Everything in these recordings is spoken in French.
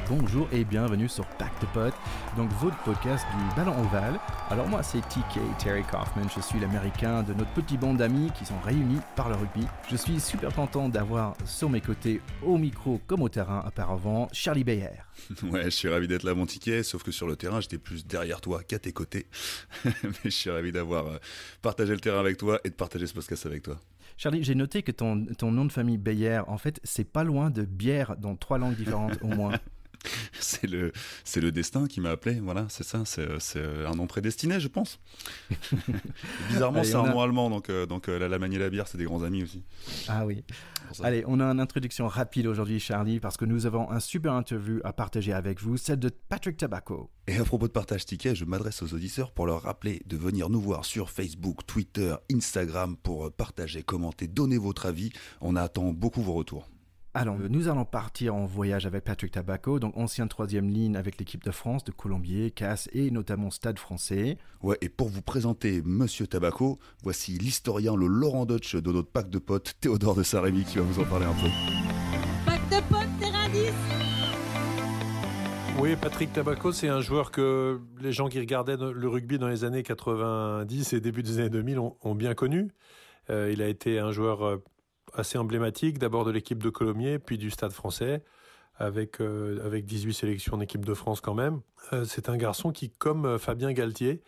bonjour et bienvenue sur Pack the Pot, donc votre podcast du ballon ovale. Alors moi c'est TK, Terry Kaufman, je suis l'américain de notre petit bande d'amis qui sont réunis par le rugby. Je suis super content d'avoir sur mes côtés, au micro comme au terrain auparavant, Charlie Bayer. Ouais, je suis ravi d'être là mon ticket, sauf que sur le terrain j'étais plus derrière toi qu'à tes côtés. Mais je suis ravi d'avoir partagé le terrain avec toi et de partager ce podcast avec toi. Charlie, j'ai noté que ton nom de famille Bayer, en fait, c'est pas loin de bière dans 3 langues différentes au moins. C'est le destin qui m'a appelé, voilà, c'est ça, c'est un nom prédestiné, je pense. Bizarrement, allez, c'est un nom allemand, donc la Lamagne et la bière, c'est des grands amis aussi. Ah oui. Allez, on a une introduction rapide aujourd'hui, Charlie, parce que nous avons un super interview à partager avec vous, celle de Patrick Tabacco. Et à propos de partage ticket, je m'adresse aux auditeurs pour leur rappeler de venir nous voir sur Facebook, Twitter, Instagram pour partager, commenter, donner votre avis. On attend beaucoup vos retours. Alors, nous allons partir en voyage avec Patrick Tabacco, donc ancienne troisième ligne avec l'équipe de France, de Colombier, Casse et notamment Stade Français. Ouais, et pour vous présenter Monsieur Tabacco, voici l'historien, le Laurent Deutsch de notre pack de potes, Théodore de Saint-Rémy, qui va vous en parler un peu. Pack de potes, terrain 10. Oui, Patrick Tabacco, c'est un joueur que les gens qui regardaient le rugby dans les années 90 et début des années 2000 ont bien connu. Il a été un joueur assez emblématique, d'abord de l'équipe de Colomiers, puis du Stade Français, avec 18 sélections en équipe de France quand même. C'est un garçon qui, comme Fabien Galtier,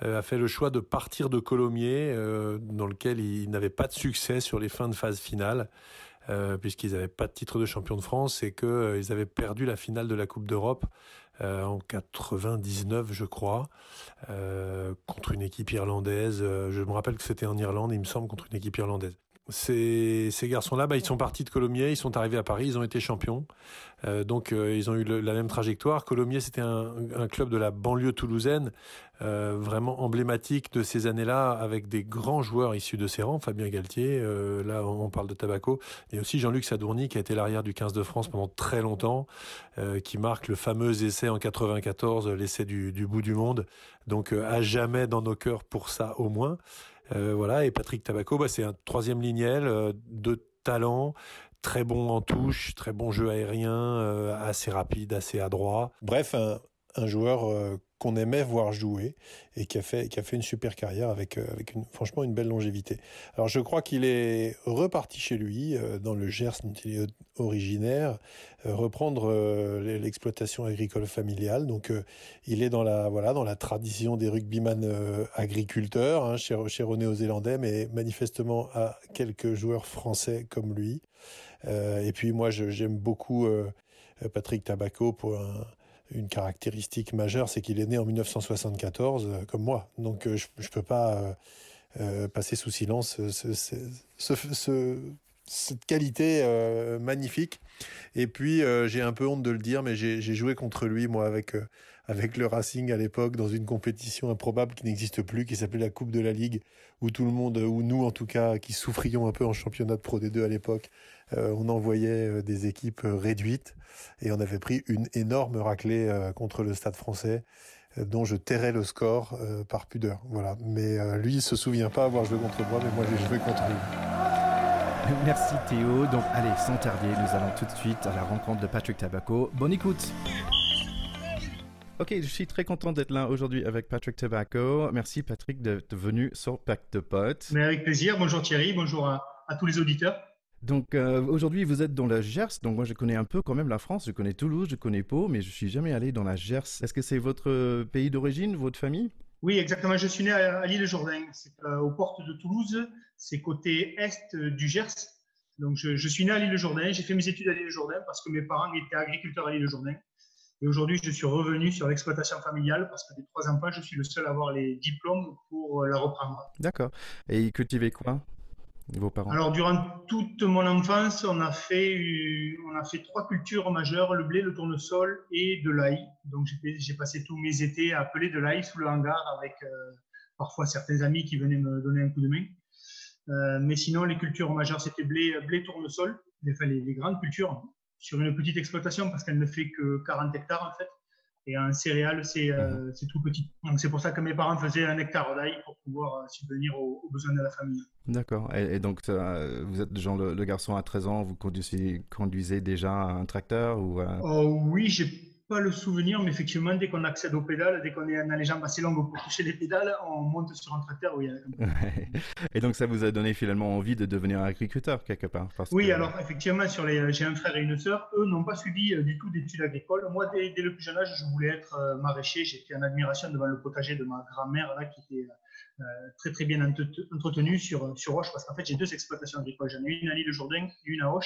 a fait le choix de partir de Colomiers, dans lequel il n'avait pas de succès sur les fins de phase finale, puisqu'ils n'avaient pas de titre de champion de France et qu'ils avaient perdu la finale de la Coupe d'Europe en 99, je crois, contre une équipe irlandaise. Je me rappelle que c'était en Irlande, il me semble, contre une équipe irlandaise. Ces garçons-là, ils sont partis de Colomiers, ils sont arrivés à Paris, ils ont été champions. Donc ils ont eu la même trajectoire. Colomiers, c'était un club de la banlieue toulousaine, vraiment emblématique de ces années-là, avec des grands joueurs issus de ses rangs. Fabien Galtier, là on parle de Tabacco, et aussi Jean-Luc Sadourny, qui a été l'arrière du 15 de France pendant très longtemps, qui marque le fameux essai en 94, l'essai du bout du monde. Donc à jamais dans nos cœurs pour ça au moins. Voilà, et Patrick Tabacco, c'est un troisième lignel de talent, très bon en touche, très bon jeu aérien, assez rapide, assez adroit. Bref, un joueur qu'on aimait voir jouer et qui a fait une super carrière avec franchement une belle longévité. Alors je crois qu'il est reparti chez lui dans le Gers dont il est originaire, reprendre l'exploitation agricole familiale. Donc il est dans la tradition des rugbyman agriculteurs, chez aux Néo-Zélandais, mais manifestement à quelques joueurs français comme lui. Et puis moi j'aime beaucoup Patrick Tabacco pour une caractéristique majeure, c'est qu'il est né en 1974, comme moi. Donc je peux pas passer sous silence cette qualité magnifique. Et puis j'ai un peu honte de le dire, mais j'ai joué contre lui, moi, avec le Racing à l'époque, dans une compétition improbable qui n'existe plus, qui s'appelait la Coupe de la Ligue, où tout le monde, ou nous en tout cas, qui souffrions un peu en championnat de Pro D2 à l'époque, on envoyait des équipes réduites, et on avait pris une énorme raclée contre le Stade Français, dont je tairais le score par pudeur. Voilà. Mais lui, il se souvient pas avoir joué contre moi, mais moi j'ai joué contre lui. Merci Théo. Donc allez, sans tarder, nous allons tout de suite à la rencontre de Patrick Tabacco. Bonne écoute. Ok, je suis très content d'être là aujourd'hui avec Patrick Tabacco. Merci Patrick d'être venu sur Pack the Pot. Mais avec plaisir. Bonjour Thierry, bonjour à tous les auditeurs. Donc aujourd'hui vous êtes dans la Gers, donc moi je connais un peu quand même la France, je connais Toulouse, je connais Pau, mais je suis jamais allé dans la Gers. Est-ce que c'est votre pays d'origine, votre famille ? Oui, exactement. Je suis né à l'île-Jourdain, c'est aux portes de Toulouse, c'est côté est du Gers. Donc je suis né à l'île-Jourdain, j'ai fait mes études à l'île-Jourdain parce que mes parents étaient agriculteurs à l'île-Jourdain. Et aujourd'hui, je suis revenu sur l'exploitation familiale parce que des 3 enfants, je suis le seul à avoir les diplômes pour la reprendre. D'accord. Et ils cultivaient quoi, vos parents ? Alors, durant toute mon enfance, on a fait 3 cultures majeures, le blé, le tournesol et de l'ail. Donc, j'ai passé tous mes étés à peler de l'ail sous le hangar avec parfois certains amis qui venaient me donner un coup de main. Mais sinon, les cultures majeures, c'était blé, tournesol, les grandes cultures, sur une petite exploitation parce qu'elle ne fait que 40 hectares en fait. Et en céréales, c'est tout petit. Donc c'est pour ça que mes parents faisaient 1 hectare d'ail pour pouvoir subvenir aux besoins de la famille. D'accord. Et donc, vous êtes genre le garçon à 13 ans, vous conduisez déjà un tracteur ou Oh, oui, j'ai pas le souvenir, mais effectivement, dès qu'on accède aux pédales, dès qu'on a les jambes assez longues pour toucher les pédales, on monte sur un tracteur. Oui, Ouais. Et donc, ça vous a donné finalement envie de devenir agriculteur quelque part oui, alors effectivement, j'ai un frère et une sœur. Eux n'ont pas suivi du tout d'études agricoles. Moi, dès le plus jeune âge, je voulais être maraîcher. J'étais en admiration devant le potager de ma grand-mère là, qui était très très bien entretenu sur Auch, parce qu'en fait j'ai 2 exploitations agricoles. J'en ai une à l'Île-Jourdain et une à Auch.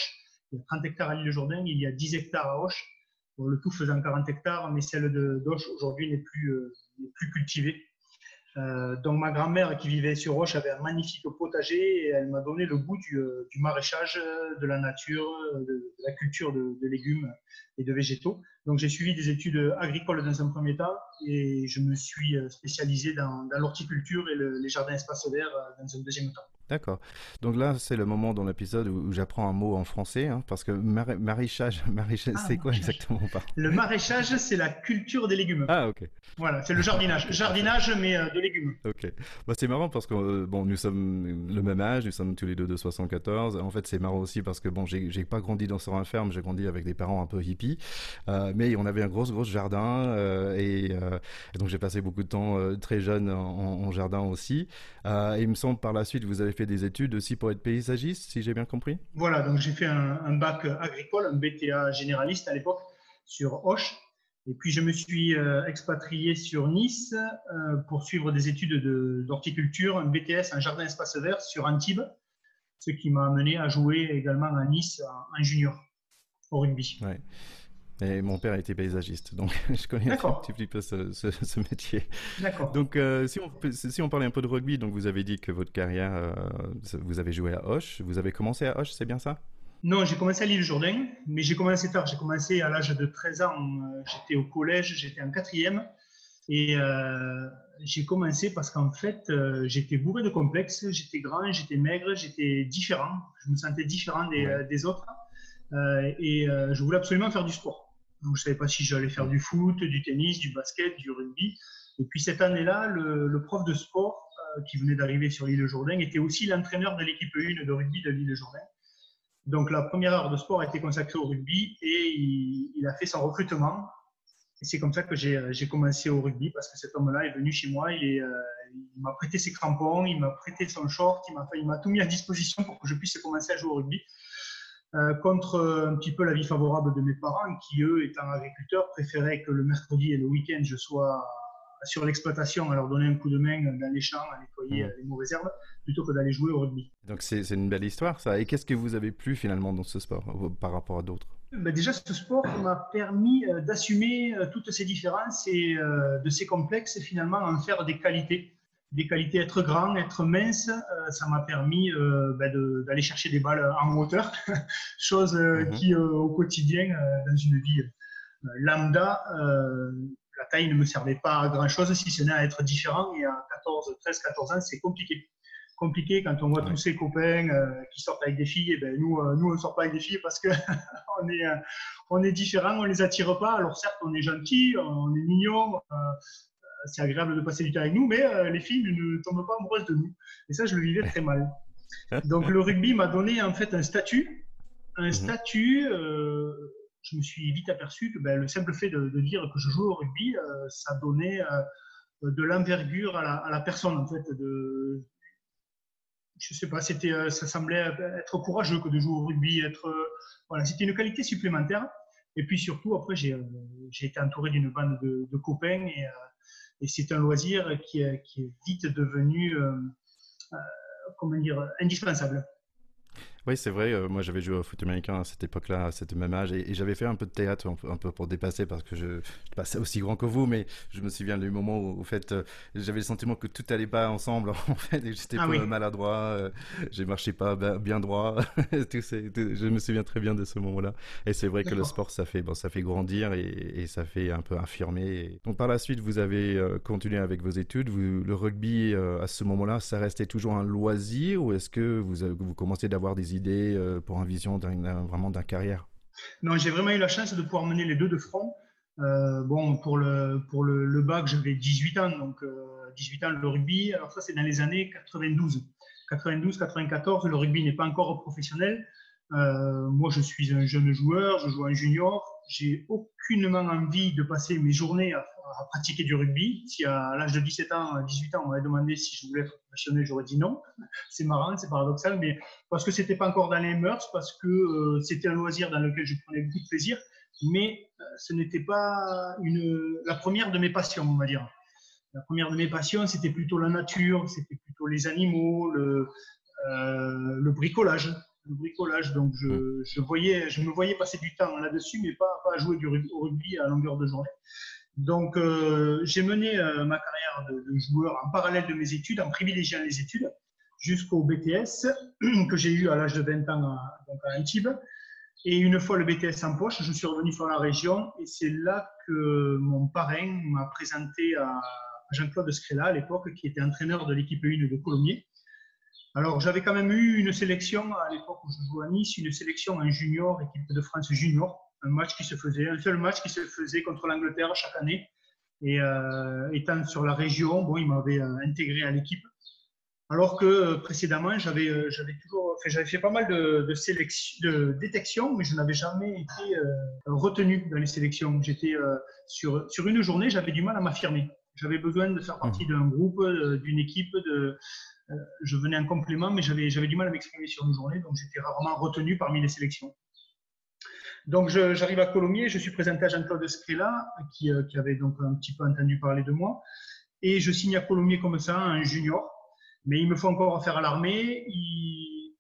Il y a 30 hectares à l'Île-Jourdain, il y a 10 hectares à Auch. Bon, le tout faisant 40 hectares, mais celle d'Auch aujourd'hui n'est plus cultivée. Donc ma grand-mère qui vivait sur Auch avait un magnifique potager et elle m'a donné le goût du maraîchage, de la nature, de la culture de légumes et de végétaux. Donc j'ai suivi des études agricoles dans un premier temps et je me suis spécialisé dans l'horticulture et les jardins espaces verts dans un deuxième temps. D'accord. Donc là, c'est le moment dans l'épisode où j'apprends un mot en français, hein, parce que maraîchage, c'est quoi exactement? Le maraîchage, c'est la culture des légumes. Ah, ok. Voilà, c'est le jardinage. Jardinage, mais de légumes. Ok. Bah, c'est marrant parce que bon, nous sommes le même âge, nous sommes tous les deux de 74. En fait, c'est marrant aussi parce que bon, j'ai pas grandi sur une ferme, j'ai grandi avec des parents un peu hippies, mais on avait un gros jardin et donc j'ai passé beaucoup de temps très jeune en jardin aussi. Et il me semble par la suite vous avez fait des études aussi pour être paysagiste, si j'ai bien compris. Voilà, donc j'ai fait un bac agricole, un BTA généraliste à l'époque sur Auch. Et puis je me suis expatrié sur Nice pour suivre des études d'horticulture, un BTS en jardin espace vert sur Antibes, ce qui m'a amené à jouer également à Nice en junior au rugby. Ouais. Et mon père était paysagiste, donc je connais un petit peu ce métier. D'accord. Donc, si on parlait un peu de rugby, donc vous avez dit que votre carrière, vous avez joué à Auch. Vous avez commencé à Auch, c'est bien ça? Non, j'ai commencé à l'Île-Jourdain, mais j'ai commencé tard. J'ai commencé à l'âge de 13 ans. J'étais au collège, j'étais en 4e. Et j'ai commencé parce qu'en fait, j'étais bourré de complexes. J'étais grand, j'étais maigre, j'étais différent. Je me sentais différent des autres. Et je voulais absolument faire du sport. Donc, je ne savais pas si j'allais faire du foot, du tennis, du basket, du rugby. Et puis cette année-là, le prof de sport qui venait d'arriver sur l'Île-Jourdain était aussi l'entraîneur de l'équipe 1 de rugby de l'Île-Jourdain. Donc la première heure de sport a été consacrée au rugby et il a fait son recrutement. Et c'est comme ça que j'ai commencé au rugby parce que cet homme-là est venu chez moi, il m'a prêté ses crampons, il m'a prêté son short, il m'a tout mis à disposition pour que je puisse commencer à jouer au rugby. Contre un petit peu l'avis favorable de mes parents qui, eux, étant agriculteurs, préféraient que le mercredi et le week-end, je sois sur l'exploitation à leur donner un coup de main dans les champs, à nettoyer les mauvaises herbes, plutôt que d'aller jouer au rugby. Donc c'est une belle histoire ça. Et qu'est-ce que vous avez plu finalement dans ce sport par rapport à d'autres? Déjà, ce sport m'a permis d'assumer toutes ces différences et de ces complexes et finalement en faire des qualités. Des qualités, être grand, être mince, ça m'a permis d'aller chercher des balles en hauteur, chose qui au quotidien, dans une vie lambda, la taille ne me servait pas à grand-chose, si ce n'est à être différent. Et à 13-14 ans, c'est compliqué. Compliqué quand on voit tous ses copains qui sortent avec des filles. Et ben nous, on ne sort pas avec des filles parce qu'on est différents, on ne les attire pas. Alors certes, on est gentil, on est mignon, c'est agréable de passer du temps avec nous, mais les filles ne tombent pas amoureuses de nous. Et ça, je le vivais très mal. Donc le rugby m'a donné en fait un statut. Je me suis vite aperçu que le simple fait de dire que je joue au rugby, ça donnait de l'envergure à la personne en fait. Je sais pas, ça semblait être courageux que de jouer au rugby. Voilà, c'était une qualité supplémentaire. Et puis surtout, après, j'ai été entouré d'une bande de copains et c'est un loisir qui est vite devenu indispensable. Oui, c'est vrai. Moi, j'avais joué au foot américain à cette époque-là, à ce même âge, et j'avais fait un peu de théâtre, un peu pour dépasser, parce que je passais aussi grand que vous, mais je me souviens du moment où, en fait, j'avais le sentiment que tout allait pas ensemble, en fait, et j'étais maladroit, je marchais pas bien droit. Je me souviens très bien de ce moment-là. Et c'est vrai que le sport, ça fait grandir et ça fait un peu affirmer. Donc, par la suite, vous avez continué avec vos études. Le rugby, à ce moment-là, ça restait toujours un loisir, ou est-ce que vous commencez d'avoir des idées pour une vision vraiment d'une carrière? Non, j'ai vraiment eu la chance de pouvoir mener les deux de front. Bon, pour le bac, j'avais 18 ans, donc 18 ans le rugby. Alors ça, c'est dans les années 92. 92-94, le rugby n'est pas encore professionnel. Moi, je suis un jeune joueur, je joue en junior. J'ai aucunement envie de passer mes journées à pratiquer du rugby. Si à l'âge de 17 ans, 18 ans, on m'avait demandé si je voulais être professionnel, j'aurais dit non. C'est marrant, c'est paradoxal, mais parce que c'était pas encore dans les mœurs, parce que c'était un loisir dans lequel je prenais beaucoup de plaisir, mais ce n'était pas la première de mes passions, on va dire. La première de mes passions, c'était plutôt la nature, c'était plutôt les animaux, le bricolage. Donc je me voyais passer du temps là-dessus, mais pas à jouer au rugby à longueur de journée. Donc j'ai mené ma carrière de joueur en parallèle de mes études, en privilégiant les études, jusqu'au BTS que j'ai eu à l'âge de 20 ans à Antibes. Et une fois le BTS en poche, je suis revenu sur la région et c'est là que mon parrain m'a présenté à Jean-Claude Scrella à l'époque, qui était entraîneur de l'équipe 1 de Colomiers. Alors, j'avais quand même eu une sélection à l'époque où je jouais à Nice, une sélection en junior, équipe de France junior, un seul match qui se faisait contre l'Angleterre chaque année. Et étant sur la région, bon, il m'avait intégré à l'équipe. Alors que précédemment, j'avais fait pas mal de détections, mais je n'avais jamais été retenu dans les sélections. J'étais sur une journée, j'avais du mal à m'affirmer. J'avais besoin de faire partie d'un groupe, d'une équipe. Je venais en complément, mais j'avais du mal à m'exprimer sur une journée, donc j'étais rarement retenu parmi les sélections. Donc j'arrive à Colomiers, je suis présenté à Jean-Claude Scrella, qui avait donc un petit peu entendu parler de moi, et je signe à Colomiers comme ça, un junior, mais il me faut encore faire à l'armée,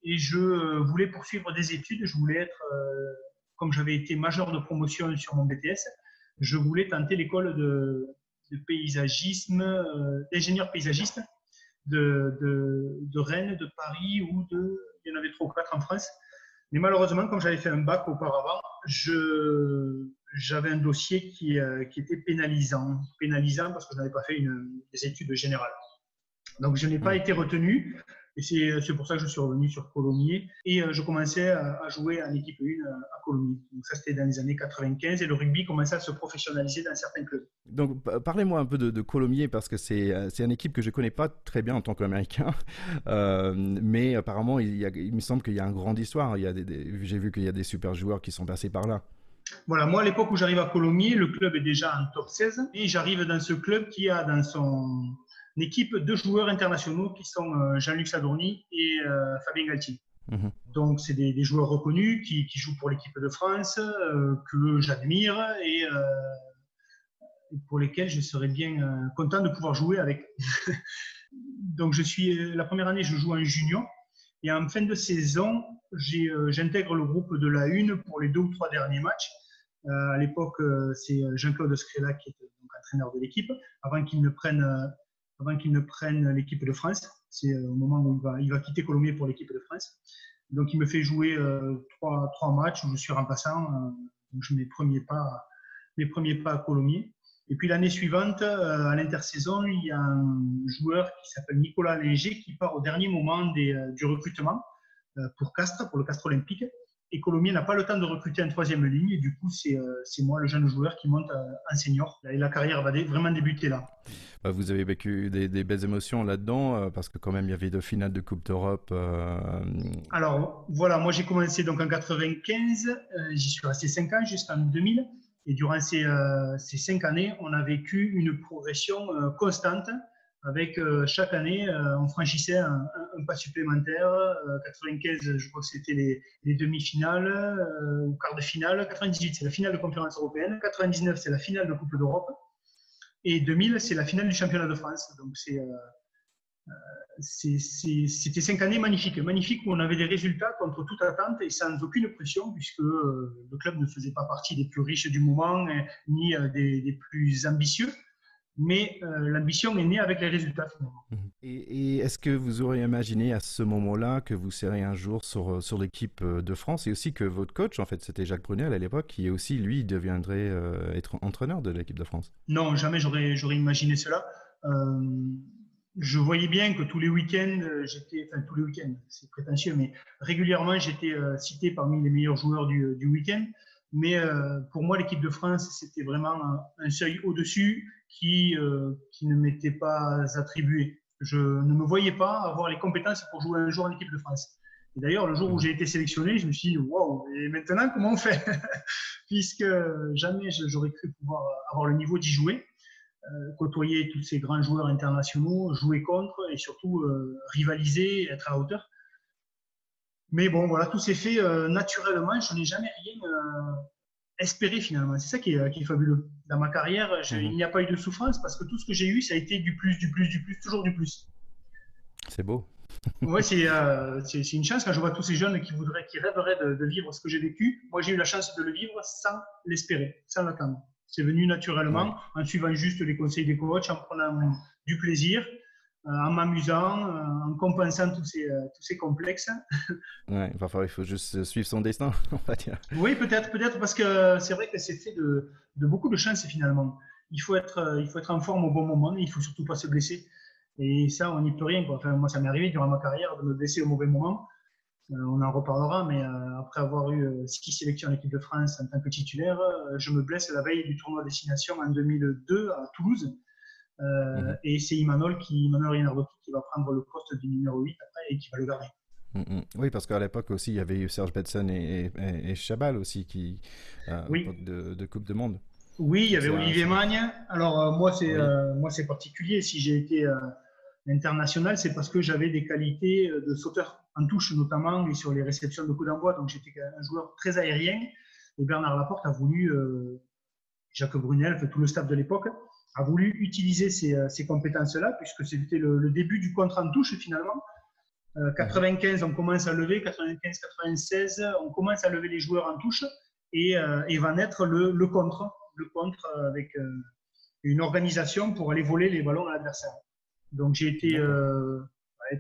et je voulais poursuivre des études, je voulais être, comme j'avais été major de promotion sur mon BTS, je voulais tenter l'école de paysagisme, d'ingénieur paysagiste de Rennes, de Paris, il y en avait 3 ou 4 en France. Mais malheureusement, comme j'avais fait un bac auparavant, j'avais un dossier qui était pénalisant parce que je n'avais pas fait des études générales. Donc, je n'ai pas été retenu. Et c'est pour ça que je suis revenu sur Colomiers. Et je commençais à jouer en équipe 1 à Colomiers. Donc ça, c'était dans les années 95. Et le rugby commençait à se professionnaliser dans certains clubs. Donc, parlez-moi un peu de Colomiers, parce que c'est une équipe que je ne connais pas très bien en tant qu'Américain. Mais apparemment, il me semble qu'il y a une grande histoire. J'ai vu qu'il y a des super joueurs qui sont passés par là. Voilà, moi, à l'époque où j'arrive à Colomiers, le club est déjà en top 16. Et j'arrive dans ce club qui a dans son équipe 2 joueurs internationaux qui sont Jean-Luc Sadorni et Fabien Galtier. Donc, c'est des joueurs reconnus qui jouent pour l'équipe de France, que j'admire et pour lesquels je serais bien content de pouvoir jouer avec. Donc, la première année, je joue en junior. Et en fin de saison, j'intègre le groupe de la 1 pour les 2 ou 3 derniers matchs. À l'époque, c'est Jean-Claude Scrella qui était donc entraîneur de l'équipe, avant qu'il ne prenne l'équipe de France. C'est au moment où il va quitter Colomiers pour l'équipe de France. Donc, il me fait jouer 3 matchs où je suis remplaçant. Donc, mes premiers pas à Colomiers. Et puis, l'année suivante, à l'intersaison, il y a un joueur qui s'appelle Nicolas Linger qui part au dernier moment du recrutement pour Castres, pour le Castres Olympique. Et Colomiers n'a pas le temps de recruter en 3e ligne. Et du coup, c'est moi, le jeune joueur, qui monte en senior. Et la carrière va vraiment débuter là. Vous avez vécu des belles émotions là-dedans, parce que quand même, il y avait 2 finales de Coupe d'Europe. Alors, voilà, moi, j'ai commencé donc en 95. J'y suis resté 5 ans, jusqu'en 2000. Et durant ces 5 années, on a vécu une progression constante. Avec chaque année, on franchissait un pas supplémentaire. 95, je crois que c'était les demi-finales ou quarts de finale. 98, c'est la finale de conférence européenne. 99, c'est la finale de Coupe d'Europe. Et 2000, c'est la finale du championnat de France. Donc, c'était 5 années magnifiques où on avait des résultats contre toute attente et sans aucune pression, puisque le club ne faisait pas partie des plus riches du moment ni des plus ambitieux. Mais l'ambition est née avec les résultats, finalement. Et est-ce que vous auriez imaginé à ce moment-là que vous seriez un jour sur l'équipe de France, et aussi que votre coach, en fait, c'était Jacques Brunel à l'époque, qui aussi, lui, deviendrait être entraîneur de l'équipe de France? Non, jamais j'aurais imaginé cela. Je voyais bien que tous les week-ends, tous les week-ends, c'est prétentieux, mais régulièrement, j'étais cité parmi les meilleurs joueurs du week-end. Mais pour moi, l'équipe de France, c'était vraiment un seuil au-dessus qui ne m'était pas attribué. Je ne me voyais pas avoir les compétences pour jouer un jour en équipe de France. Et d'ailleurs, le jour où j'ai été sélectionné, je me suis dit, waouh, et maintenant, comment on fait? Puisque jamais j'aurais cru pouvoir avoir le niveau d'y jouer, côtoyer tous ces grands joueurs internationaux, jouer contre et surtout rivaliser, être à la hauteur. Mais bon, voilà, tout s'est fait naturellement. Je n'ai jamais rien espéré finalement. C'est ça qui est fabuleux. Dans ma carrière, il n'y a pas eu de souffrance parce que tout ce que j'ai eu, ça a été du plus, toujours du plus. C'est beau. Ouais, c'est une chance quand je vois tous ces jeunes qui rêveraient de vivre ce que j'ai vécu. Moi, j'ai eu la chance de le vivre sans l'espérer, sans l'attendre. C'est venu naturellement, en suivant juste les conseils des coachs, en prenant du plaisir, en m'amusant, en compensant tous ces complexes. Ouais, parfois il faut juste suivre son destin, on va dire. Oui, peut-être, parce que c'est vrai que c'est fait de beaucoup de chance finalement. Il faut être en forme au bon moment, il ne faut surtout pas se blesser. Et ça, on n'y peut rien, quoi. Enfin, moi, ça m'est arrivé durant ma carrière de me blesser au mauvais moment. On en reparlera, mais après avoir eu 6 sélections en équipe de France en tant que titulaire, je me blesse la veille du tournoi Destination en 2002 à Toulouse. Et c'est Imanol Rinaldotti qui va prendre le poste du numéro 8 après et qui va le garder. Oui, parce qu'à l'époque aussi, il y avait eu Serge Betsen et Chabal aussi oui. de Coupe du Monde. Oui, il y avait Olivier Magne. Alors moi, c'est particulier. Si j'ai été international, c'est parce que j'avais des qualités de sauteur en touche notamment et sur les réceptions de coups d'envoi. Donc j'étais un joueur très aérien. Et Bernard Laporte a voulu, Jacques Brunel, tout le staff de l'époque, a voulu utiliser ces compétences-là puisque c'était le début du contre en touche finalement. 95, on commence à lever, 95-96, on commence à lever les joueurs en touche et va naître le contre avec une organisation pour aller voler les ballons à l'adversaire. Donc j'ai été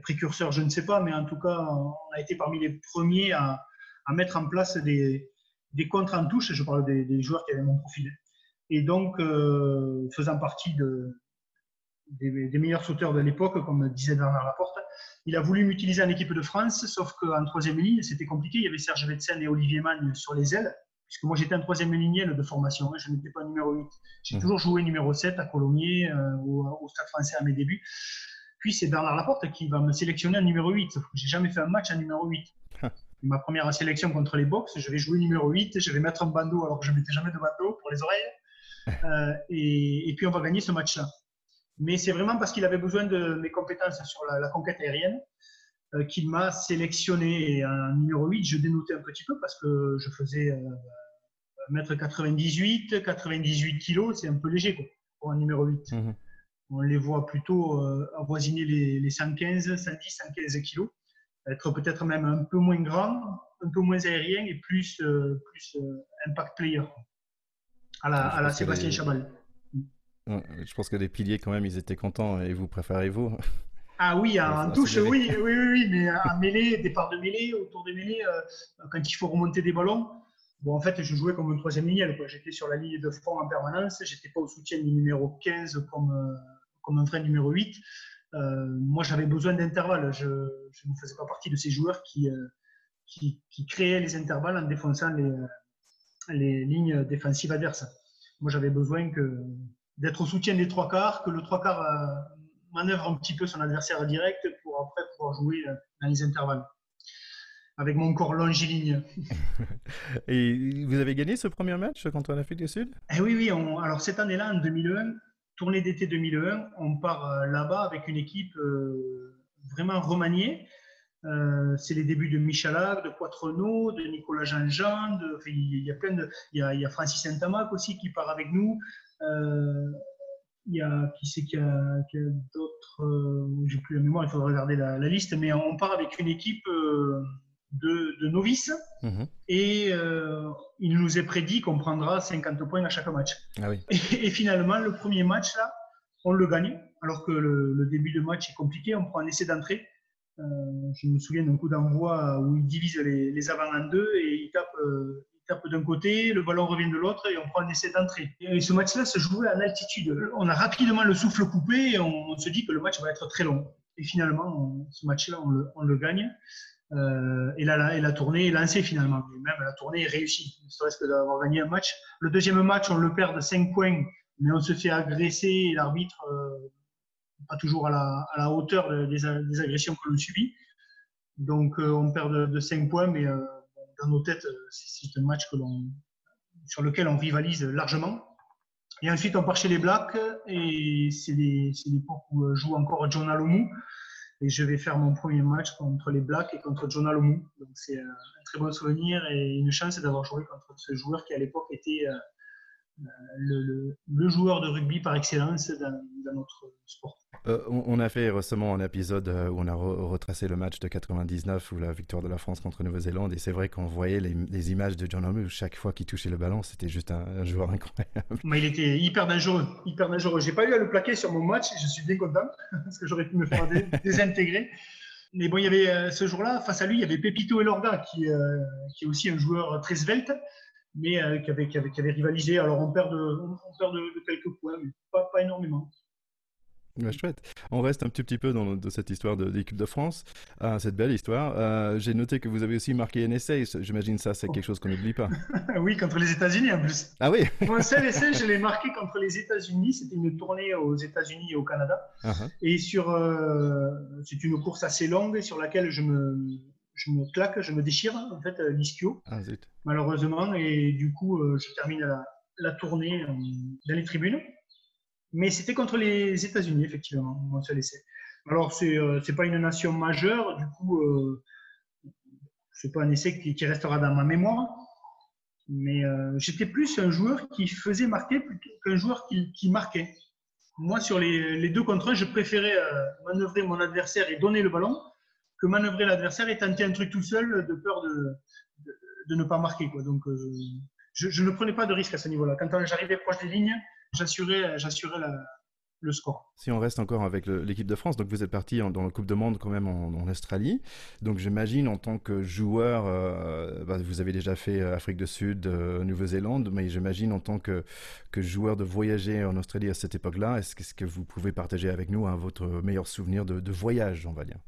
précurseur, je ne sais pas, mais en tout cas, on a été parmi les premiers à mettre en place des contres en touche. Je parle des joueurs qui avaient mon profil. Et donc, faisant partie des meilleurs sauteurs de l'époque, comme disait Bernard Laporte, il a voulu m'utiliser en équipe de France, sauf qu'en troisième ligne, c'était compliqué. Il y avait Serge Betsen et Olivier Magne sur les ailes, puisque moi j'étais en troisième ligne de formation, je n'étais pas numéro 8. J'ai toujours joué numéro 7 à Colomiers, au Stade Français à mes débuts. Puis c'est Bernard Laporte qui va me sélectionner en numéro 8, sauf que j'ai jamais fait un match en numéro 8. Ma première sélection contre les Box, je vais jouer numéro 8, je vais mettre un bandeau alors que je ne mettais jamais de bandeau pour les oreilles. Et puis on va gagner ce match-là. Mais c'est vraiment parce qu'il avait besoin de mes compétences sur la conquête aérienne qu'il m'a sélectionné. Et en numéro 8, je dénotais un petit peu parce que je faisais 1m98, 98 kg, c'est un peu léger quoi, pour un numéro 8. On les voit plutôt avoisiner les 115, 110, 115 kg. Être peut-être même un peu moins grand, un peu moins aérien et plus impact player à la Sébastien Chabal. Je pense que les piliers, quand même, ils étaient contents et vous préférez vous. Ah oui, en touche, oui, mais en mêlée, départ de mêlée, autour des mêlées, quand il faut remonter des ballons. Bon, en fait, je jouais comme une troisième ligne. J'étais sur la ligne de front en permanence. Je n'étais pas au soutien du numéro 15 comme un vrai numéro 8. Moi, j'avais besoin d'intervalles. Je ne faisais pas partie de ces joueurs qui créaient les intervalles en défonçant les lignes défensives adverses. Moi, j'avais besoin d'être au soutien des trois quarts, que le trois quarts manœuvre un petit peu son adversaire direct pour après pouvoir jouer dans les intervalles. Avec mon corps longiligne. Et vous avez gagné ce premier match contre l'Afrique du Sud? Oui. Alors cette année-là, en 2001, tournée d'été 2001, on part là-bas avec une équipe vraiment remaniée. C'est les débuts de Michalak, de Poitrenaud, de Nicolas Jean-Jean. Il y a Francis Saint-Amac aussi qui part avec nous. Il y a qui c'est qu'il y a d'autres. J'ai plus la mémoire, il faudra regarder la liste. Mais on part avec une équipe de novices et il nous est prédit qu'on prendra 50 points à chaque match. Ah oui. Et finalement, le premier match, là, on le gagne, alors que le début de match est compliqué. On prend un essai d'entrée. Je me souviens d'un coup d'envoi où il divise les avants en deux et il tape d'un côté, le ballon revient de l'autre et on prend un essai d'entrée. Et ce match-là se jouait en altitude. On a rapidement le souffle coupé et on se dit que le match va être très long. Et finalement, ce match-là, on le gagne. Et la tournée est lancée finalement. Et même la tournée est réussie, ne serait-ce que d'avoir gagné un match. Le deuxième match, on le perd de 5 points, mais on se fait agresser et l'arbitre pas toujours à la hauteur des agressions que l'on subit. Donc on perd de 5 points, mais dans nos têtes, c'est un match sur lequel on rivalise largement. Et ensuite, on part chez les Blacks et c'est l'époque où joue encore John Alomou. Et je vais faire mon premier match contre les Blacks et contre John Alomou. Donc c'est un très bon souvenir et une chance d'avoir joué contre ce joueur qui à l'époque était le joueur de rugby par excellence dans notre sport. On a fait récemment un épisode où on a retracé le match de 99 ou la victoire de la France contre Nouvelle-Zélande, et c'est vrai qu'on voyait les images de John Alomou. Chaque fois qu'il touchait le ballon, c'était juste un joueur incroyable. Mais il était hyper dangereux, hyper dangereux. J'ai pas eu à le plaquer sur mon match, je suis bien content parce que j'aurais pu me faire désintégrer. Mais bon, il y avait ce jour-là, face à lui, il y avait Pepito Elorda qui est aussi un joueur très svelte, mais qui avait rivalisé. Alors on perd de quelques points, mais pas énormément. Ouais, chouette. On reste un petit peu dans cette histoire de l'équipe de France, cette belle histoire. J'ai noté que vous avez aussi marqué un essai. J'imagine ça, c'est quelque chose qu'on n'oublie pas. Oui, contre les États-Unis en plus. Ah oui. Mon seul essai, je l'ai marqué contre les États-Unis. C'était une tournée aux États-Unis et au Canada. Uh-huh. Et c'est une course assez longue sur laquelle je me claque, je me déchire en fait l'ischio. Ah, zut. Malheureusement, et du coup, je termine la tournée dans les tribunes. Mais c'était contre les États-Unis, effectivement, mon seul essai. Alors, c'est pas une nation majeure, du coup, c'est pas un essai qui restera dans ma mémoire. Mais j'étais plus un joueur qui faisait marquer plutôt qu'un joueur qui marquait. Moi, sur les 2 contre 1, je préférais manœuvrer mon adversaire et donner le ballon que manœuvrer l'adversaire et tenter un truc tout seul de peur de ne pas marquer, quoi. Donc, je ne prenais pas de risque à ce niveau-là. Quand j'arrivais proche des lignes, j'assurais le score. Si on reste encore avec l'équipe de France, donc vous êtes parti dans la Coupe du Monde quand même en Australie. Donc j'imagine en tant que joueur, vous avez déjà fait Afrique du Sud, Nouvelle-Zélande, mais j'imagine en tant que joueur de voyager en Australie à cette époque-là, est-ce que vous pouvez partager avec nous votre meilleur souvenir de voyage, on va dire?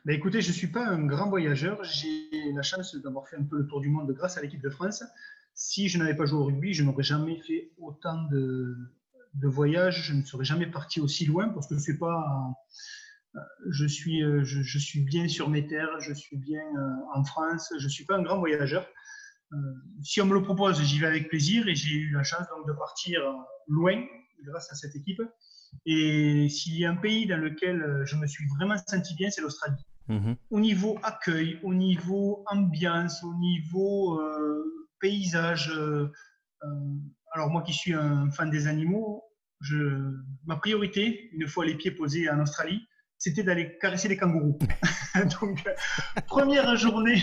Écoutez, je ne suis pas un grand voyageur. J'ai la chance d'avoir fait un peu le tour du monde grâce à l'équipe de France. Si je n'avais pas joué au rugby, je n'aurais jamais fait autant de voyages, je ne serais jamais parti aussi loin parce que c'est pas. Je suis bien sur mes terres, je suis bien en France, je ne suis pas un grand voyageur. Si on me le propose, j'y vais avec plaisir et j'ai eu la chance donc de partir loin grâce à cette équipe. Et s'il y a un pays dans lequel je me suis vraiment senti bien, c'est l'Australie. Mmh. Au niveau accueil, au niveau ambiance, au niveau paysage. Alors moi qui suis un fan des animaux, ma priorité, une fois les pieds posés en Australie, c'était d'aller caresser les kangourous. Donc, première journée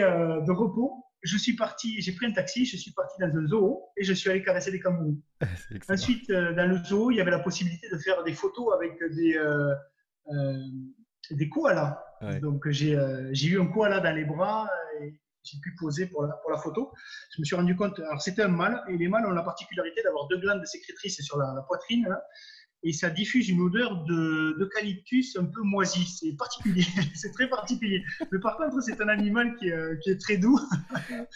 de repos, j'ai pris un taxi, je suis parti dans un zoo et je suis allé caresser les kangourous. Ensuite, dans le zoo, il y avait la possibilité de faire des photos avec des koalas. Ouais. Donc, j'ai eu un koala dans les bras et j'ai pu poser pour la photo. Je me suis rendu compte, alors c'était un mâle, et les mâles ont la particularité d'avoir 2 glandes sécrétrices sur la poitrine, là, et ça diffuse une odeur d'eucalyptus un peu moisi. C'est particulier, c'est très particulier. Mais par contre, c'est un animal qui est très doux,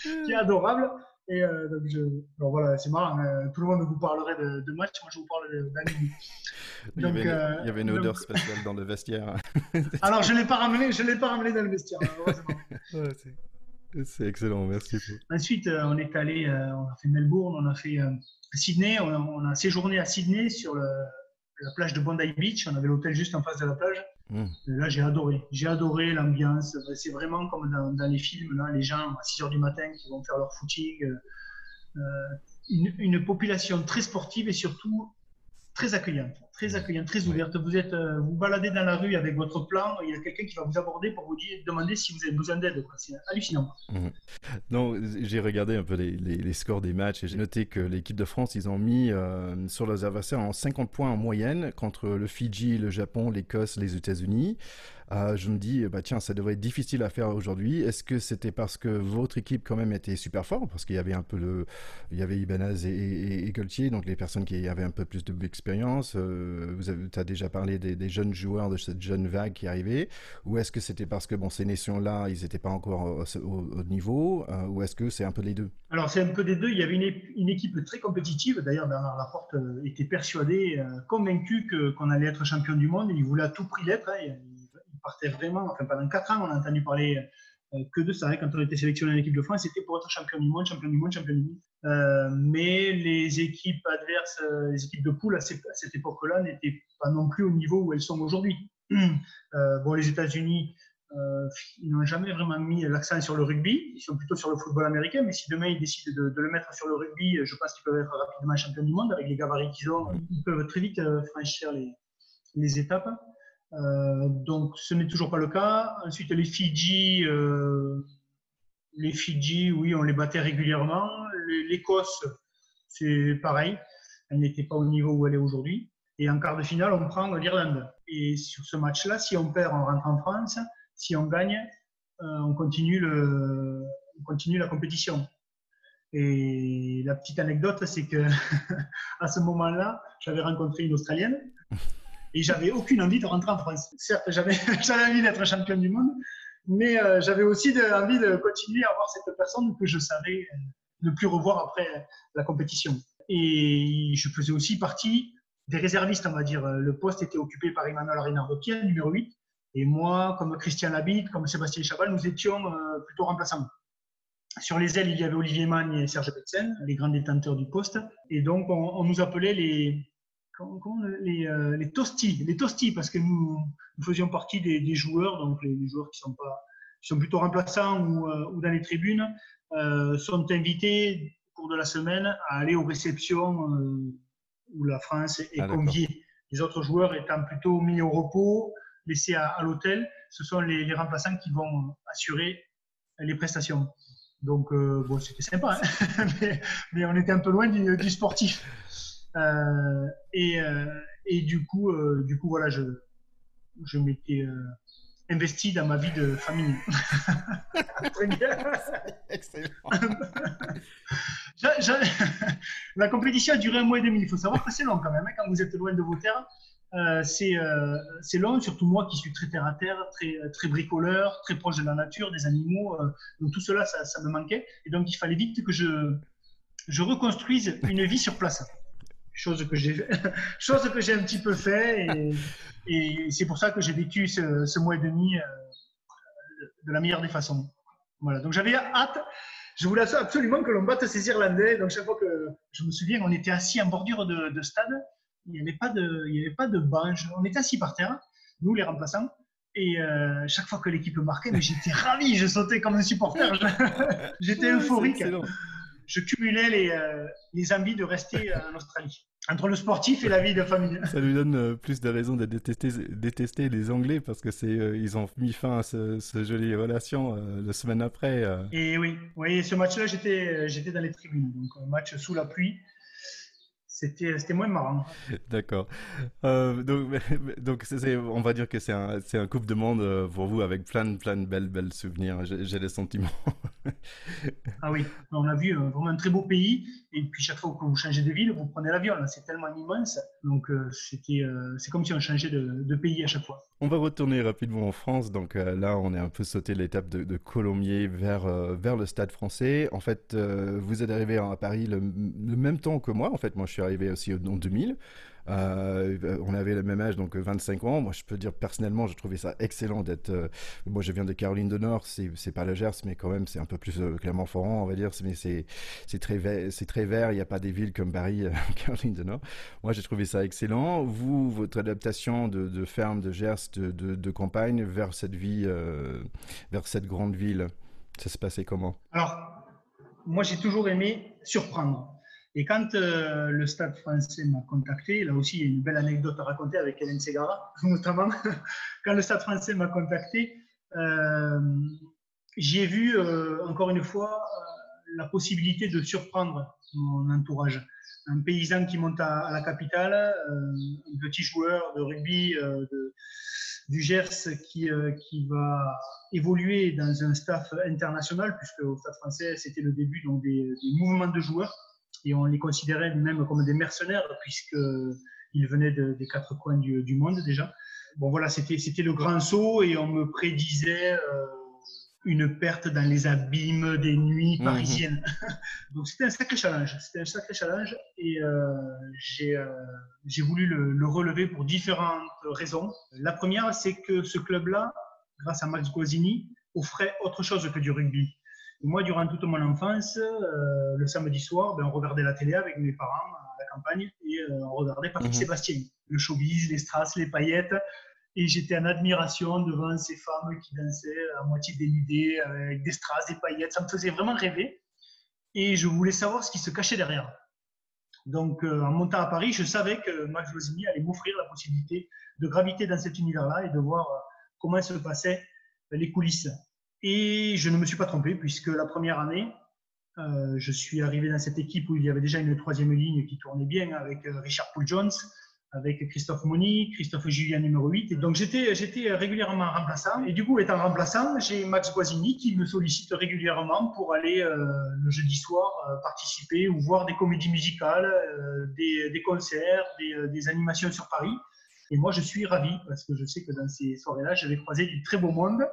qui est adorable. Et donc voilà, c'est marrant, tout le monde vous parlerait de match, moi je vous parle d'animaux. Donc, il y avait une odeur spéciale dans le vestiaire. Alors je l'ai pas ramené dans le vestiaire, heureusement. Ouais, c'est excellent, merci. Ensuite, on est allé, on a fait Melbourne, on a fait Sydney, on a séjourné à Sydney sur la plage de Bondi Beach, on avait l'hôtel juste en face de la plage. Là, j'ai adoré l'ambiance. C'est vraiment comme dans les films, là, les gens à 6h du matin qui vont faire leur footing. Une population très sportive et surtout très accueillante, très ouverte. Vous baladez dans la rue avec votre plan, il y a quelqu'un qui va vous aborder pour vous demander si vous avez besoin d'aide. C'est hallucinant. Non, j'ai regardé un peu les scores des matchs et j'ai noté que l'équipe de France, ils ont mis sur leurs adversaires en 50 points en moyenne contre le Fidji, le Japon, l'Écosse, les États-Unis. je me dis, tiens, ça devrait être difficile à faire aujourd'hui. Est-ce que c'était parce que votre équipe quand même était super forte, parce qu'il y avait un peu il y avait Ibanez et Galtier, donc les personnes qui avaient un peu plus d'expérience. Tu as déjà parlé des jeunes joueurs, de cette jeune vague qui arrivait, ou est-ce que c'était parce que ces nations-là, ils n'étaient pas encore au niveau, ou est-ce que c'est un peu les deux? Alors, c'est un peu des deux. Il y avait une équipe très compétitive. D'ailleurs, Bernard Laporte était persuadé, convaincu qu'on allait être champion du monde. Il voulait à tout prix l'être. Il partait vraiment. Enfin, pendant 4 ans, on a entendu parler que de ça. Quand on était sélectionné en équipe de France, c'était pour être champion du monde, champion du monde, champion du monde. Mais les équipes adverses, les équipes de poule à cette époque-là, n'étaient pas non plus au niveau où elles sont aujourd'hui. Les États-Unis, ils n'ont jamais vraiment mis l'accent sur le rugby, ils sont plutôt sur le football américain, mais si demain ils décident de le mettre sur le rugby, je pense qu'ils peuvent être rapidement champions du monde avec les gabarits qu'ils ont, ils peuvent très vite franchir les étapes. Donc ce n'est toujours pas le cas. Ensuite les Fidji, oui, on les battait régulièrement. L'Écosse, c'est pareil, elle n'était pas au niveau où elle est aujourd'hui. Et en quart de finale, on prend l'Irlande. Et sur ce match-là, si on perd, on rentre en France. Si on gagne, on continue la compétition. Et la petite anecdote, c'est que à ce moment-là, j'avais rencontré une Australienne et j'avais aucune envie de rentrer en France. Certes, j'avais envie d'être champion du monde, mais j'avais aussi envie de continuer à voir cette personne que je savais ne plus revoir après la compétition. Et je faisais aussi partie des réservistes, on va dire. Le poste était occupé par Emmanuel Reynard-Gauthier, numéro 8. Et moi, comme Christian Labitte, comme Sébastien Chabal, nous étions plutôt remplaçants. Sur les ailes, il y avait Olivier Magne et Serge Betsen, les grands détenteurs du poste. Et donc, on nous appelait les tostis, parce que nous faisions partie des joueurs, donc les joueurs qui sont plutôt remplaçants ou dans les tribunes, sont invités au cours de la semaine à aller aux réceptions où la France est conviée. Les autres joueurs étant plutôt mis au repos, laissés à l'hôtel, ce sont les remplaçants qui vont assurer les prestations. Donc, c'était sympa, hein mais on était un peu loin du sportif. Et du coup, voilà, je m'étais investi dans ma vie de famille. Très bien. Excellent. La compétition a duré 1 mois et demi. Il faut savoir que c'est long quand même, hein, quand vous êtes loin de vos terres. C'est long, surtout moi qui suis très terre à terre, très bricoleur, très proche de la nature, des animaux. Donc tout cela, ça me manquait. Et donc il fallait vite que je reconstruise une vie sur place. Chose que j'ai un petit peu fait. Et c'est pour ça que j'ai vécu ce mois et demi de la meilleure des façons. Voilà. Donc j'avais hâte. Je voulais absolument que l'on batte ces Irlandais. Donc chaque fois que je me souviens, on était assis en bordure de stade. Il n'y avait pas de banc. On était assis par terre, nous les remplaçants. Et chaque fois que l'équipe marquait, mais j'étais ravi, je sautais comme un supporter. J'étais euphorique. Je cumulais les envies de rester en Australie. Entre le sportif et la vie de famille. Ça lui donne plus de raisons de détester les Anglais parce que ils ont mis fin à ce jolie relation la semaine après. Et oui, ce match-là, j'étais dans les tribunes. Donc un match sous la pluie. C'était moins marrant. D'accord. Donc on va dire que c'est un Coupe de Monde pour vous avec plein de belles souvenirs. J'ai des sentiments. Ah oui, on a vu vraiment un très beau pays. Et puis chaque fois que vous changez de ville, vous prenez l'avion. Là, c'est tellement immense. Donc c'est comme si on changeait de pays à chaque fois. On va retourner rapidement en France. Donc là, on est un peu sauté l'étape de Colomiers vers le Stade Français. En fait, vous êtes arrivé à Paris le même temps que moi. En fait, moi, je suis arrivé aussi en 2000. On avait le même âge, donc 25 ans. Moi, je peux dire personnellement, je trouvais ça excellent d'être. Moi, je viens de Caroline du Nord, c'est pas le Gers, mais quand même, c'est un peu plus Clermont-Ferrand, on va dire. Mais c'est très vert. Il n'y a pas des villes comme Paris, Caroline du Nord. Moi, j'ai trouvé ça excellent. Vous, votre adaptation de ferme, de Gers, de campagne vers cette vie, vers cette grande ville, ça se passait comment? Alors, moi, j'ai toujours aimé surprendre. Et quand le Stade Français m'a contacté, là aussi il y a une belle anecdote à raconter avec Hélène Ségara, notamment, quand le Stade Français m'a contacté, j'ai vu encore une fois la possibilité de surprendre mon entourage. Un paysan qui monte à la capitale, un petit joueur de rugby du Gers qui va évoluer dans un staff international, puisque au Stade français, c'était le début donc, des mouvements de joueurs. Et on les considérait même comme des mercenaires, puisqu'ils venaient des quatre coins du monde déjà. Bon, voilà, c'était le grand saut et on me prédisait une perte dans les abîmes des nuits parisiennes. Donc c'était un sacré challenge. Et j'ai voulu le relever pour différentes raisons. La première, c'est que ce club-là, grâce à Max Guazzini, offrait autre chose que du rugby. Et moi, durant toute mon enfance, le samedi soir, on regardait la télé avec mes parents à la campagne et on regardait Patrick Sébastien, le showbiz, les strass, les paillettes. Et j'étais en admiration devant ces femmes qui dansaient à moitié dénudées avec des strass, des paillettes. Ça me faisait vraiment rêver. Et je voulais savoir ce qui se cachait derrière. Donc, en montant à Paris, je savais que Max Guazzini allait m'offrir la possibilité de graviter dans cet univers-là et de voir comment se passaient les coulisses. Et je ne me suis pas trompé, puisque la première année, je suis arrivé dans cette équipe où il y avait déjà une troisième ligne qui tournait bien avec Richard Poole-Jones, avec Christophe Moni, Christophe Julien numéro 8. Et donc j'étais régulièrement remplaçant. Et du coup, étant remplaçant, j'ai Max Guazzini qui me sollicite régulièrement pour aller le jeudi soir participer ou voir des comédies musicales, des concerts, des animations sur Paris. Et moi, je suis ravi parce que je sais que dans ces soirées-là, j'avais croisé du très beau monde.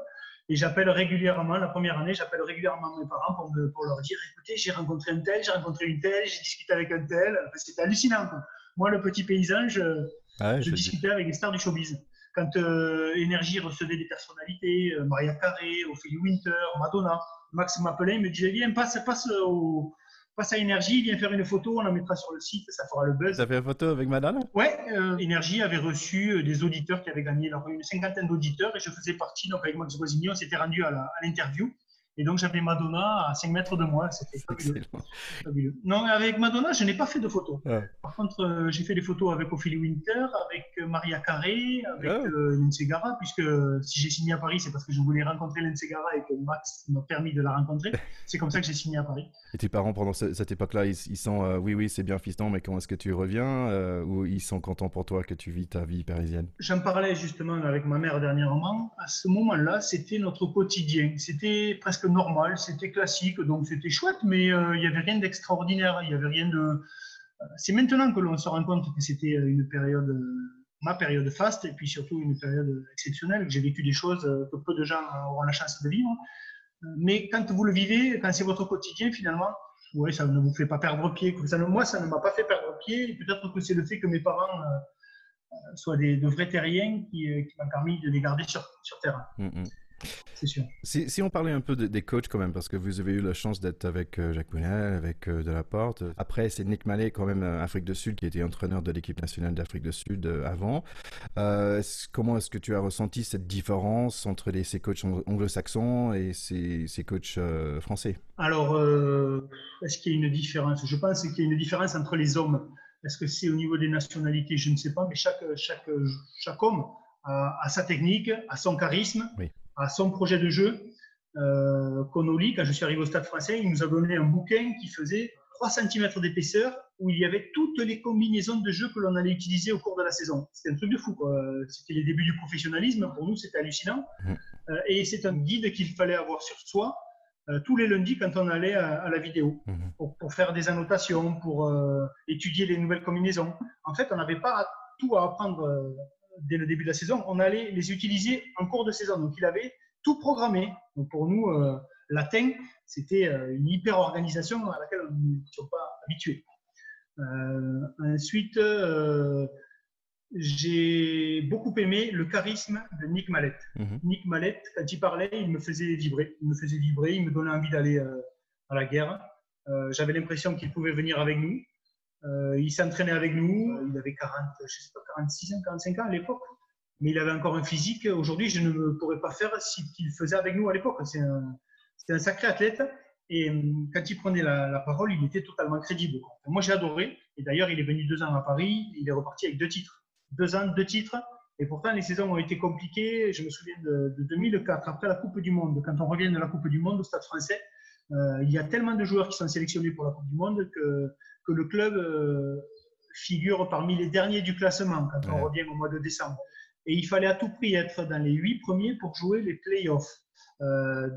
Et j'appelle régulièrement, la première année, j'appelle régulièrement mes parents pour leur dire, écoutez, j'ai rencontré un tel, j'ai rencontré une telle, j'ai discuté avec un tel. Enfin, c'était hallucinant, quoi. Moi, le petit paysan, je discutais avec les stars du showbiz. Quand Énergie recevait des personnalités, Mariah Carey, Ophélie Winter, Madonna, Max m'appelait, il me disait, viens, passe à Énergie, viens faire une photo, on la mettra sur le site, ça fera le buzz. Tu as fait une photo avec Madonna? Ouais, Énergie avait reçu des auditeurs qui avaient gagné, une cinquantaine d'auditeurs, et je faisais partie, donc avec Max Guazzini, on s'était rendu à l'interview. Et donc, j'avais Madonna à 5 mètres de moi. C'était fabuleux. Non, avec Madonna, je n'ai pas fait de photos. Ouais. Par contre, j'ai fait des photos avec Ophélie Winter, avec Mariah Carey, avec Lindsay Gara, puisque si j'ai signé à Paris, c'est parce que je voulais rencontrer Lindsay Gara et que Max m'a permis de la rencontrer. C'est comme ça que j'ai signé à Paris. Et tes parents, pendant cette époque-là, ils sont oui, c'est bien fiston, mais quand est-ce que tu reviens ou ils sont contents pour toi que tu vis ta vie parisienne? J'en parlais justement avec ma mère dernièrement. À ce moment-là, c'était notre quotidien. C'était presque normal, c'était classique, donc c'était chouette, mais il n'y avait rien d'extraordinaire, il n'y avait rien de... C'est maintenant que l'on se rend compte que c'était ma période faste, et puis surtout une période exceptionnelle, que j'ai vécu des choses que peu de gens auront la chance de vivre. Mais quand vous le vivez, quand c'est votre quotidien, finalement, ouais, ça ne vous fait pas perdre pied. Moi, ça ne m'a pas fait perdre pied, et peut-être que c'est le fait que mes parents soient de vrais terriens qui m'ont permis de les garder sur terrain. C'est sûr. Si on parlait un peu des coachs quand même, parce que vous avez eu la chance d'être avec Jacques Brunel, avec Delaporte. Après, c'est Nick Mallet quand même, Afrique du Sud, qui était entraîneur de l'équipe nationale d'Afrique du Sud avant. Comment est-ce que tu as ressenti cette différence entre ces coachs anglo-saxons et ces coachs français? Alors, est-ce qu'il y a une différence? Je pense qu'il y a une différence entre les hommes. Est-ce que c'est au niveau des nationalités? Je ne sais pas, mais chaque homme a sa technique, a son charisme. Oui. À son projet de jeu. Connolly, quand je suis arrivé au Stade français, il nous a donné un bouquin qui faisait 3 cm d'épaisseur où il y avait toutes les combinaisons de jeu que l'on allait utiliser au cours de la saison. C'était un truc de fou, quoi. C'était les débuts du professionnalisme. Pour nous, c'était hallucinant. Et c'est un guide qu'il fallait avoir sur soi tous les lundis quand on allait à la vidéo pour faire des annotations, pour étudier les nouvelles combinaisons. En fait, on n'avait pas tout à apprendre dès le début de la saison, on allait les utiliser en cours de saison. Donc, il avait tout programmé. Donc, pour nous, latin, c'était une hyper-organisation à laquelle nous n'étions pas habitués. Ensuite, j'ai beaucoup aimé le charisme de Nick Mallet. Nick Mallet, quand il parlait, il me faisait vibrer. Il me donnait envie d'aller à la guerre. J'avais l'impression qu'il pouvait venir avec nous. Il s'entraînait avec nous, il avait 46 ans, 45 ans à l'époque, mais il avait encore un physique. Aujourd'hui, je ne pourrais pas faire ce qu'il faisait avec nous à l'époque. C'était un sacré athlète, et quand il prenait la parole, il était totalement crédible. Moi, j'ai adoré, et d'ailleurs, il est venu 2 ans à Paris, il est reparti avec 2 titres. 2 ans, 2 titres, et pourtant, les saisons ont été compliquées. Je me souviens de 2004, après la Coupe du Monde, quand on revient de la Coupe du Monde au Stade français, il y a tellement de joueurs qui sont sélectionnés pour la Coupe du Monde que le club figure parmi les derniers du classement quand on revient au mois de décembre. et il fallait à tout prix être dans les 8 premiers pour jouer les playoffs.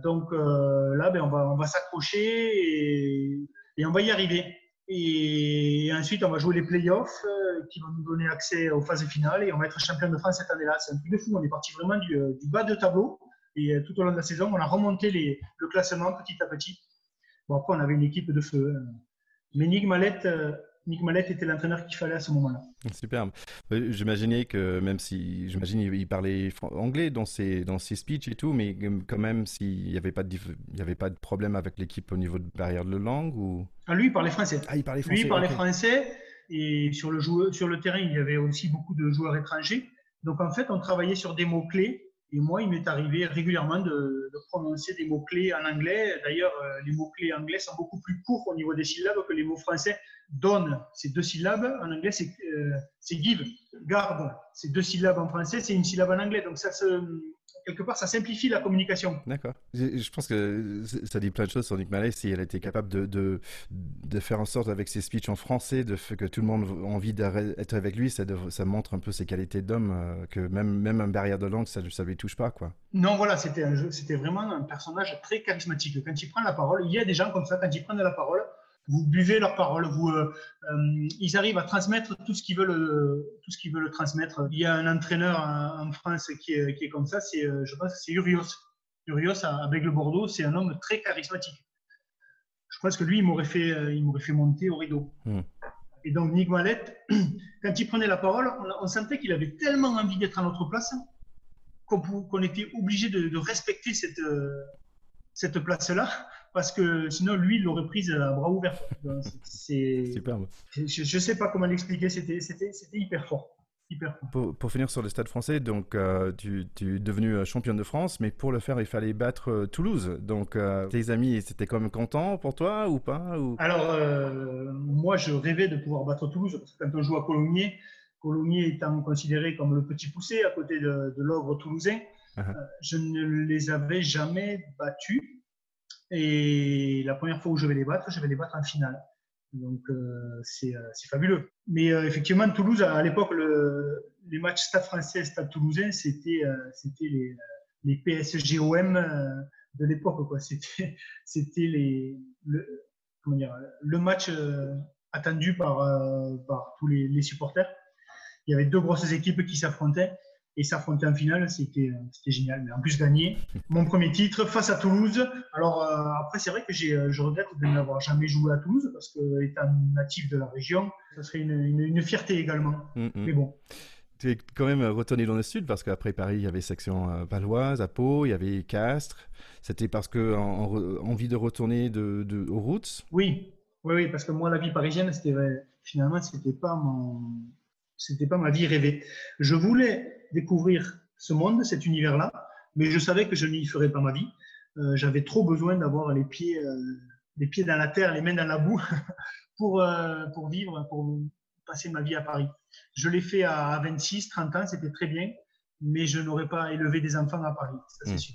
Donc là, on va s'accrocher et on va y arriver. Et ensuite, on va jouer les playoffs qui vont nous donner accès aux phases finales et on va être champion de France cette année-là. C'est un truc de fou. On est parti vraiment du bas de tableau et tout au long de la saison, on a remonté le classement petit à petit. Bon, après, on avait une équipe de feu. Mais Nick Mallette était l'entraîneur qu'il fallait à ce moment-là. Superbe. J'imaginais que même si, il parlait anglais dans ses speeches et tout, mais quand même s'il n'y avait pas de problème avec l'équipe au niveau de barrière de langue ou... Ah, lui, il parlait français. Ah, il parlait français. Lui, il parlait okay. français et sur le terrain, il y avait aussi beaucoup de joueurs étrangers. Donc en fait, on travaillait sur des mots-clés et moi, il m'est arrivé régulièrement de prononcer des mots-clés en anglais. D'ailleurs, les mots-clés anglais sont beaucoup plus courts au niveau des syllabes que les mots français. Donne, c'est 2 syllabes. En anglais, c'est give. Garde, c'est 2 syllabes en français, c'est une syllabe en anglais. Donc, quelque part, ça simplifie la communication. D'accord. Je pense que ça dit plein de choses sur Nick Mallette. Si elle était capable de faire en sorte, avec ses speeches en français, que tout le monde a envie d'être avec lui, ça montre un peu ses qualités d'homme, que même un barrière de langue, ça lui touche pas, quoi. Non, voilà, c'était vraiment un personnage très charismatique. Quand il prend la parole, il y a des gens comme ça, quand ils prennent la parole, vous buvez leur parole, ils arrivent à transmettre tout ce qu'ils veulent transmettre. Il y a un entraîneur en France qui est comme ça, je pense que c'est Urios. Urios à Bègle-Bordeaux, c'est un homme très charismatique. Je pense que lui, il m'aurait fait monter au rideau. Et donc Nick Mallette, quand il prenait la parole, on sentait qu'il avait tellement envie d'être à notre place qu'on était obligé de respecter cette place-là. Parce que sinon, lui, il l'aurait prise à bras ouverts. C'est superbe. Je ne sais pas comment l'expliquer, c'était hyper fort. Hyper fort. Pour finir sur le Stade français, donc tu es devenu champion de France, mais pour le faire, il fallait battre Toulouse. Donc tes amis, c'était quand même content pour toi ou pas ou... Alors, moi, je rêvais de pouvoir battre Toulouse, parce que quand on joue à Colomiers étant considéré comme le petit poussé à côté de l'ogre toulousain, je ne les avais jamais battus. Et la première fois où je vais les battre en finale. Donc, c'est fabuleux. Mais effectivement, Toulouse, à l'époque, les matchs Stade français, Stade toulousain, c'était les PSGOM de l'époque, quoi. C'était le match attendu par tous les supporters. Il y avait 2 grosses équipes qui s'affrontaient. Et s'affronter en finale, c'était génial. Mais en plus, gagner mon premier titre face à Toulouse. Alors, après, c'est vrai que je regrette de n'avoir jamais joué à Toulouse parce que, étant natif de la région, ça serait une fierté également. Mais bon. Tu es quand même retourné dans le sud parce qu'après Paris, il y avait section Valoise, à Pau, il y avait Castres. C'était parce que envie de retourner aux roots? Oui, parce que moi, la vie parisienne, finalement, c'était pas ma vie rêvée. Je voulais découvrir ce monde, cet univers-là, mais je savais que je n'y ferais pas ma vie. J'avais trop besoin d'avoir les pieds dans la terre, les mains dans la boue pour vivre, pour passer ma vie à Paris. Je l'ai fait à 26, 30 ans, c'était très bien, mais je n'aurais pas élevé des enfants à Paris, ça c'est sûr.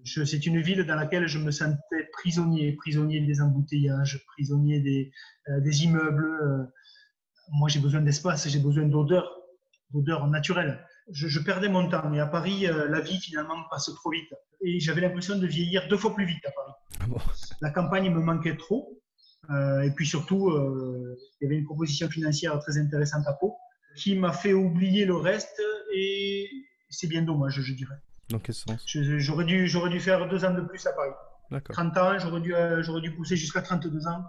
C'est une ville dans laquelle je me sentais prisonnier des embouteillages, prisonnier des immeubles. Moi, j'ai besoin d'espace, j'ai besoin d'odeur naturelle. Je perdais mon temps. Et à Paris, la vie, finalement, passe trop vite. Et j'avais l'impression de vieillir 2 fois plus vite à Paris. La campagne me manquait trop. Et puis surtout, il y avait une proposition financière très intéressante à Pau qui m'a fait oublier le reste. Et c'est bien dommage, je dirais. Dans quel sens? J'aurais dû faire 2 ans de plus à Paris. D'accord. 30 ans, j'aurais dû pousser jusqu'à 32 ans.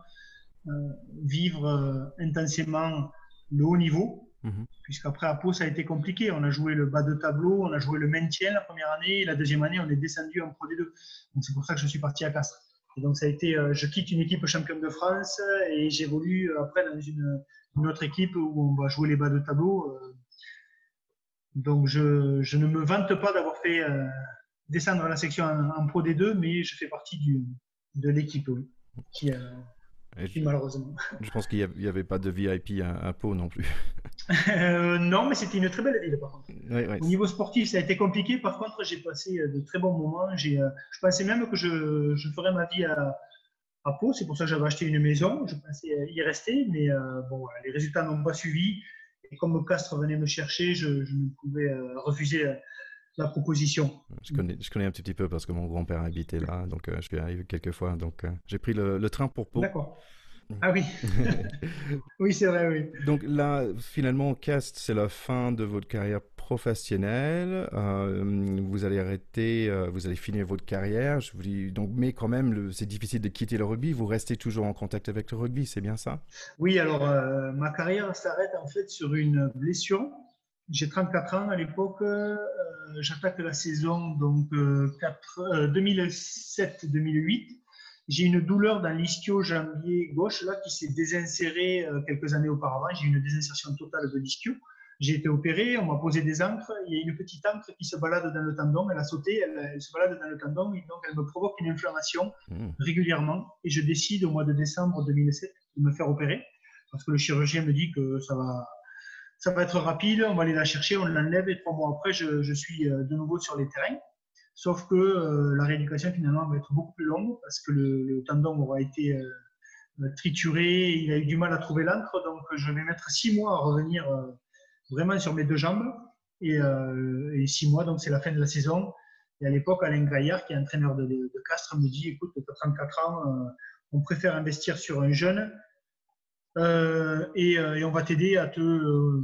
Vivre intensément le haut niveau, puisqu'après à Pau ça a été compliqué. On a joué le bas de tableau, on a joué le maintien la première année, et la deuxième année on est descendu en Pro D2. Donc c'est pour ça que je suis parti à Castres. Et donc ça a été, je quitte une équipe championne de France et j'évolue après dans une autre équipe où on va jouer les bas de tableau. Donc je ne me vante pas d'avoir fait descendre la section en Pro D2, mais je fais partie de l'équipe qui malheureusement. Je pense qu'il n'y avait pas de VIP à Pau non plus. Non, mais c'était une très belle ville par contre. Oui. Au niveau sportif, ça a été compliqué. Par contre, j'ai passé de très bons moments. Je pensais même que je ferais ma vie à Pau. C'est pour ça que j'avais acheté une maison. Je pensais y rester, mais bon, les résultats n'ont pas suivi. Et comme Castres venait me chercher, je ne pouvais refuser la proposition. Je connais un petit peu parce que mon grand-père habitait là, donc je suis arrivé quelques fois. Donc j'ai pris le train pour Pau. D'accord. Ah oui, oui, c'est vrai, oui. Donc là, finalement, Castres, c'est la fin de votre carrière professionnelle. Vous allez arrêter, vous allez finir votre carrière. Je vous dis, donc, mais quand même, c'est difficile de quitter le rugby. Vous restez toujours en contact avec le rugby, c'est bien ça? Oui, alors ma carrière s'arrête en fait sur une blessure. J'ai 34 ans à l'époque. J'attaque la saison donc 2007-2008. J'ai une douleur dans l'ischio-jambier gauche là, qui s'est désinsérée quelques années auparavant. J'ai eu une désinsertion totale de l'ischio. J'ai été opéré, on m'a posé des ancres. Il y a une petite ancre qui se balade dans le tendon. Elle a sauté, elle se balade dans le tendon et donc elle me provoque une inflammation régulièrement. Et je décide au mois de décembre 2007 de me faire opérer parce que le chirurgien me dit que ça va être rapide. On va aller la chercher, on l'enlève et 3 mois après, je suis de nouveau sur les terrains. Sauf que la rééducation, finalement, va être beaucoup plus longue parce que le tendon aura été trituré. Il a eu du mal à trouver l'encre. Donc, je vais mettre 6 mois à revenir vraiment sur mes 2 jambes. Et 6 mois, donc c'est la fin de la saison. Et à l'époque, Alain Gaillard, qui est entraîneur de Castres, me dit, écoute, tu as 34 ans, on préfère investir sur un jeune et on va t'aider à te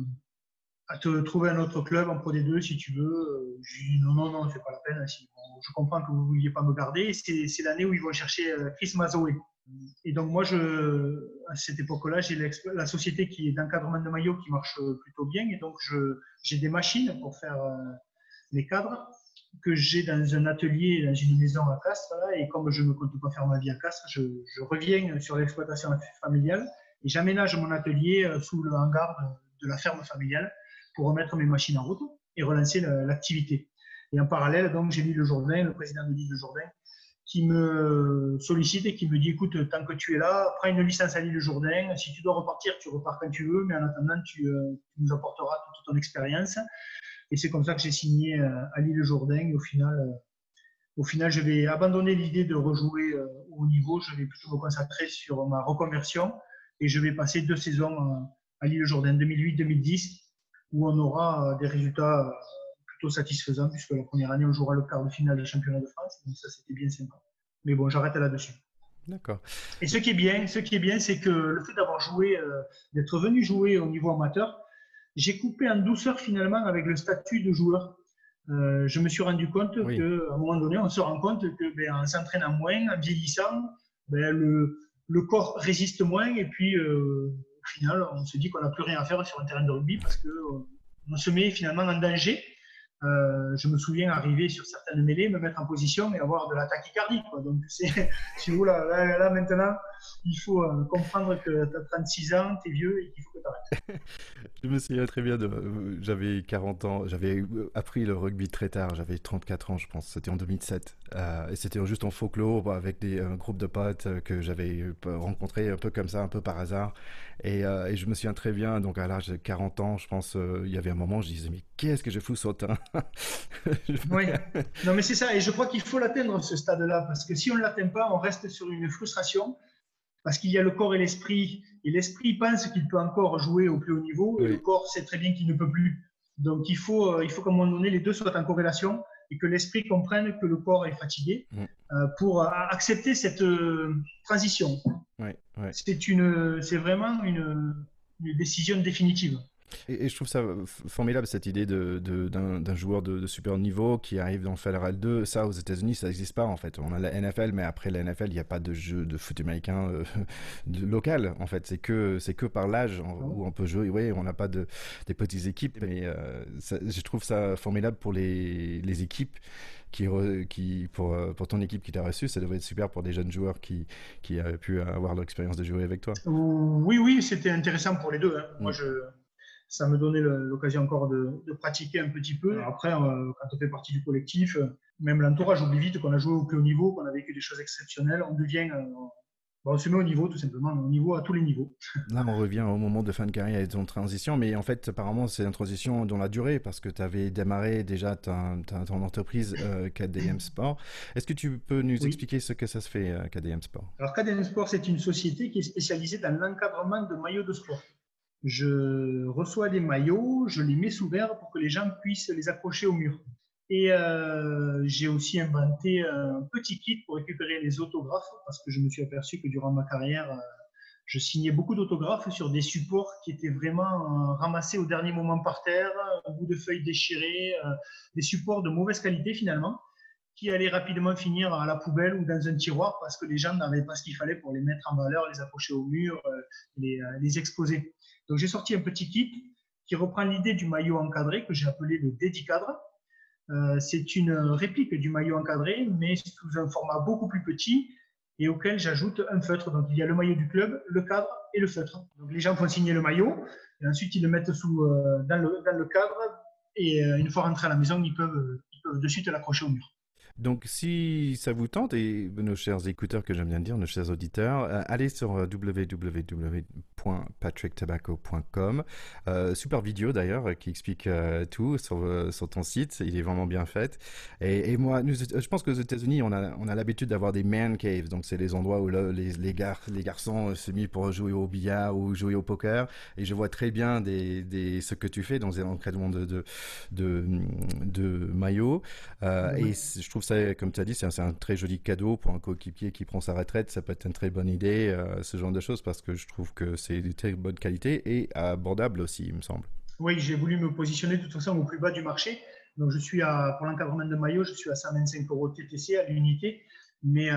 trouver un autre club en Pro D2 si tu veux. Je dis non, c'est pas la peine. Je comprends que vous ne vouliez pas me garder. C'est l'année où ils vont chercher Chris Mazoé. Et donc moi, à cette époque-là, j'ai la société qui est d'encadrement de maillots qui marche plutôt bien. Et donc j'ai des machines pour faire les cadres que j'ai dans un atelier, dans une maison à Castres. Là, et comme je ne compte pas faire ma vie à Castres, je reviens sur l'exploitation familiale et j'aménage mon atelier sous le hangar de la ferme familiale pour remettre mes machines en route et relancer l'activité. Et en parallèle, donc, j'ai l'île Jourdain, le président de l'île Jourdain, qui me sollicite et qui me dit, écoute, tant que tu es là, prends une licence à l'île Jourdain. Si tu dois repartir, tu repars quand tu veux, mais en attendant, tu nous apporteras toute ton expérience. Et c'est comme ça que j'ai signé à l'île Jourdain. Et au final, je vais abandonner l'idée de rejouer au haut niveau. Je vais plutôt me concentrer sur ma reconversion et je vais passer 2 saisons à l'île Jourdain, 2008-2010. Où on aura des résultats plutôt satisfaisants, puisque la première année, on jouera le quart de finale du championnat de France. Donc ça, c'était bien sympa. Mais bon, j'arrête là-dessus. D'accord. Et ce qui est bien, c'est que le fait d'avoir joué, d'être venu jouer au niveau amateur, j'ai coupé en douceur finalement avec le statut de joueur. Je me suis rendu compte qu'à un moment donné, on se rend compte que en s'entraînant moins, en vieillissant, le corps résiste moins et puis au final, on se dit qu'on n'a plus rien à faire sur un terrain de rugby parce qu'on se met finalement en danger. Je me souviens arriver sur certaines mêlées, me mettre en position et avoir de la tachycardie. Donc, si vous là, maintenant, il faut comprendre que tu as 36 ans, tu es vieux et qu'il faut que tu arrêtes. Je me souviens très bien, j'avais 40 ans, j'avais appris le rugby très tard, j'avais 34 ans je pense, c'était en 2007. Et c'était juste en folklore avec un groupe de potes que j'avais rencontré un peu comme ça, un peu par hasard. Et je me souviens très bien, donc à l'âge de 40 ans, je pense, il y avait un moment, je disais, mais qu'est-ce que je fous sur le terrain? Oui, non mais c'est ça, et je crois qu'il faut l'atteindre ce stade-là, parce que si on ne l'atteint pas, on reste sur une frustration, parce qu'il y a le corps et l'esprit pense qu'il peut encore jouer au plus haut niveau, et le corps sait très bien qu'il ne peut plus. Donc il faut qu'à un moment donné, les deux soient en corrélation, et que l'esprit comprenne que le corps est fatigué, pour accepter cette transition. C'est vraiment une décision définitive. Et je trouve ça formidable, cette idée d'un joueur de super niveau qui arrive dans le Fédéral 2. Ça, aux États-Unis, ça n'existe pas en fait. On a la NFL, mais après la NFL, il n'y a pas de jeu de foot américain local en fait. C'est que par l'âge où on peut jouer. Oui, on n'a pas des petites équipes, mais je trouve ça formidable pour les équipes. Pour ton équipe qui t'a reçu, ça devrait être super pour des jeunes joueurs qui avaient pu avoir l'expérience de jouer avec toi. Oui, c'était intéressant pour les deux. Moi, ça me donnait l'occasion encore de pratiquer un petit peu. Après, quand on fait partie du collectif, même l'entourage oublie vite qu'on a joué au plus haut niveau, qu'on a vécu des choses exceptionnelles. On se met au niveau, tout simplement, au niveau à tous les niveaux. Là, on revient au moment de fin de carrière et de ton transition, mais en fait, apparemment, c'est une transition dont la durée, parce que tu avais démarré déjà ton entreprise KDM Sport. Est-ce que tu peux nous expliquer ce que ça se fait, KDM Sport? Alors, KDM Sport, c'est une société qui est spécialisée dans l'encadrement de maillots de sport. je reçois des maillots, je les mets sous verre pour que les gens puissent les accrocher au mur. Et j'ai aussi inventé un petit kit pour récupérer les autographes parce que je me suis aperçu que durant ma carrière, je signais beaucoup d'autographes sur des supports qui étaient vraiment ramassés au dernier moment par terre, un bout de feuilles déchirées, des supports de mauvaise qualité finalement, qui allaient rapidement finir à la poubelle ou dans un tiroir parce que les gens n'avaient pas ce qu'il fallait pour les mettre en valeur, les accrocher au mur, les exposer. Donc j'ai sorti un petit kit qui reprend l'idée du maillot encadré que j'ai appelé le Dédicadre. C'est une réplique du maillot encadré, mais sous un format beaucoup plus petit et auquel j'ajoute un feutre. Donc il y a le maillot du club, le cadre et le feutre. Donc les gens font signer le maillot et ensuite ils le mettent dans le cadre et une fois rentrés à la maison, ils peuvent de suite l'accrocher au mur. Donc, si ça vous tente, et nos chers écouteurs que j'aime bien dire, nos chers auditeurs, allez sur www.patricktabaco.com. Super vidéo d'ailleurs qui explique tout sur ton site. Il est vraiment bien fait. Et moi, je pense qu'aux États-Unis, on a l'habitude d'avoir des man caves. Donc, c'est les endroits où les garçons se mettent pour jouer au billard ou jouer au poker. Et je vois très bien ce que tu fais dans un encadrement de maillots. Et je trouve ça, comme tu as dit, c'est un très joli cadeau pour un coéquipier qui prend sa retraite. Ça peut être une très bonne idée, ce genre de choses, parce que je trouve que c'est de très bonne qualité et abordable aussi, il me semble. Oui, j'ai voulu me positionner de toute façon au plus bas du marché. Donc, pour l'encadrement de maillot, je suis à 125 € TTC à l'unité. Mais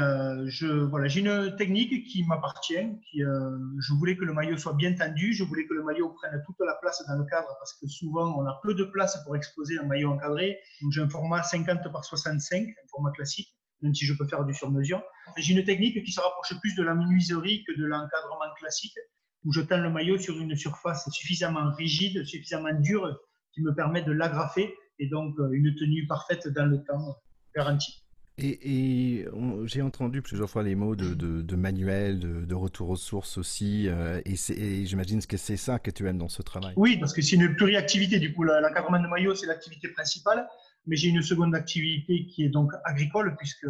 j'ai une technique qui m'appartient. Je voulais que le maillot soit bien tendu. Je voulais que le maillot prenne toute la place dans le cadre parce que souvent, on a peu de place pour exposer un maillot encadré. Donc, j'ai un format 50 par 65, un format classique, même si je peux faire du sur-mesure. J'ai une technique qui se rapproche plus de la menuiserie que de l'encadrement classique, où je tends le maillot sur une surface suffisamment rigide, suffisamment dure, qui me permet de l'agrafer et donc une tenue parfaite dans le temps, garantie. Et j'ai entendu plusieurs fois les mots de manuel, de retour aux sources aussi, et j'imagine que c'est ça que tu aimes dans ce travail. Oui, parce que c'est une pluriactivité. Du coup, l'encadrement de maillot, c'est l'activité principale, mais j'ai une seconde activité qui est donc agricole, puisque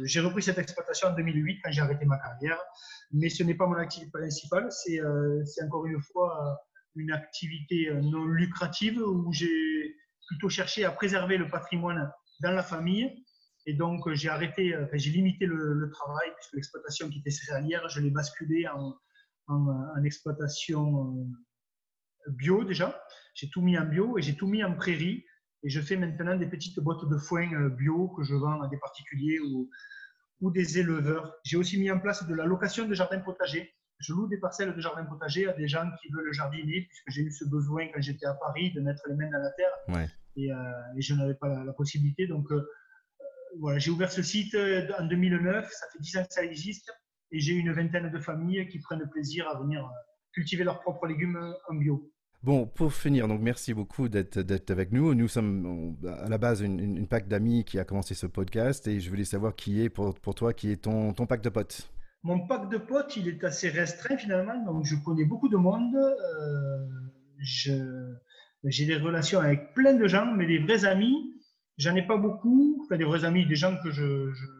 j'ai repris cette exploitation en 2008 quand j'ai arrêté ma carrière, mais ce n'est pas mon activité principale, c'est encore une fois une activité non lucrative où j'ai plutôt cherché à préserver le patrimoine dans la famille. Et donc, j'ai limité le travail, puisque l'exploitation qui était céréalière, je l'ai basculée en exploitation bio déjà. J'ai tout mis en bio et j'ai tout mis en prairie. Et je fais maintenant des petites bottes de foin bio que je vends à des particuliers ou des éleveurs. J'ai aussi mis en place de la location de jardins potagers. Je loue des parcelles de jardins potagers à des gens qui veulent jardiner, puisque j'ai eu ce besoin quand j'étais à Paris de mettre les mains dans la terre. Ouais. Et je n'avais pas la possibilité. Donc, voilà, j'ai ouvert ce site en 2009, ça fait 10 ans que ça existe et j'ai une vingtaine de familles qui prennent plaisir à venir cultiver leurs propres légumes en bio. Bon, pour finir, donc merci beaucoup d'être avec nous. Nous sommes à la base une pack d'amis qui a commencé ce podcast et je voulais savoir qui est pour toi, qui est ton pack de potes. Mon pack de potes, il est assez restreint finalement, donc je connais beaucoup de monde. J'ai des relations avec plein de gens, mais des vrais amis, j'en ai pas beaucoup. Enfin, des vrais amis, des gens que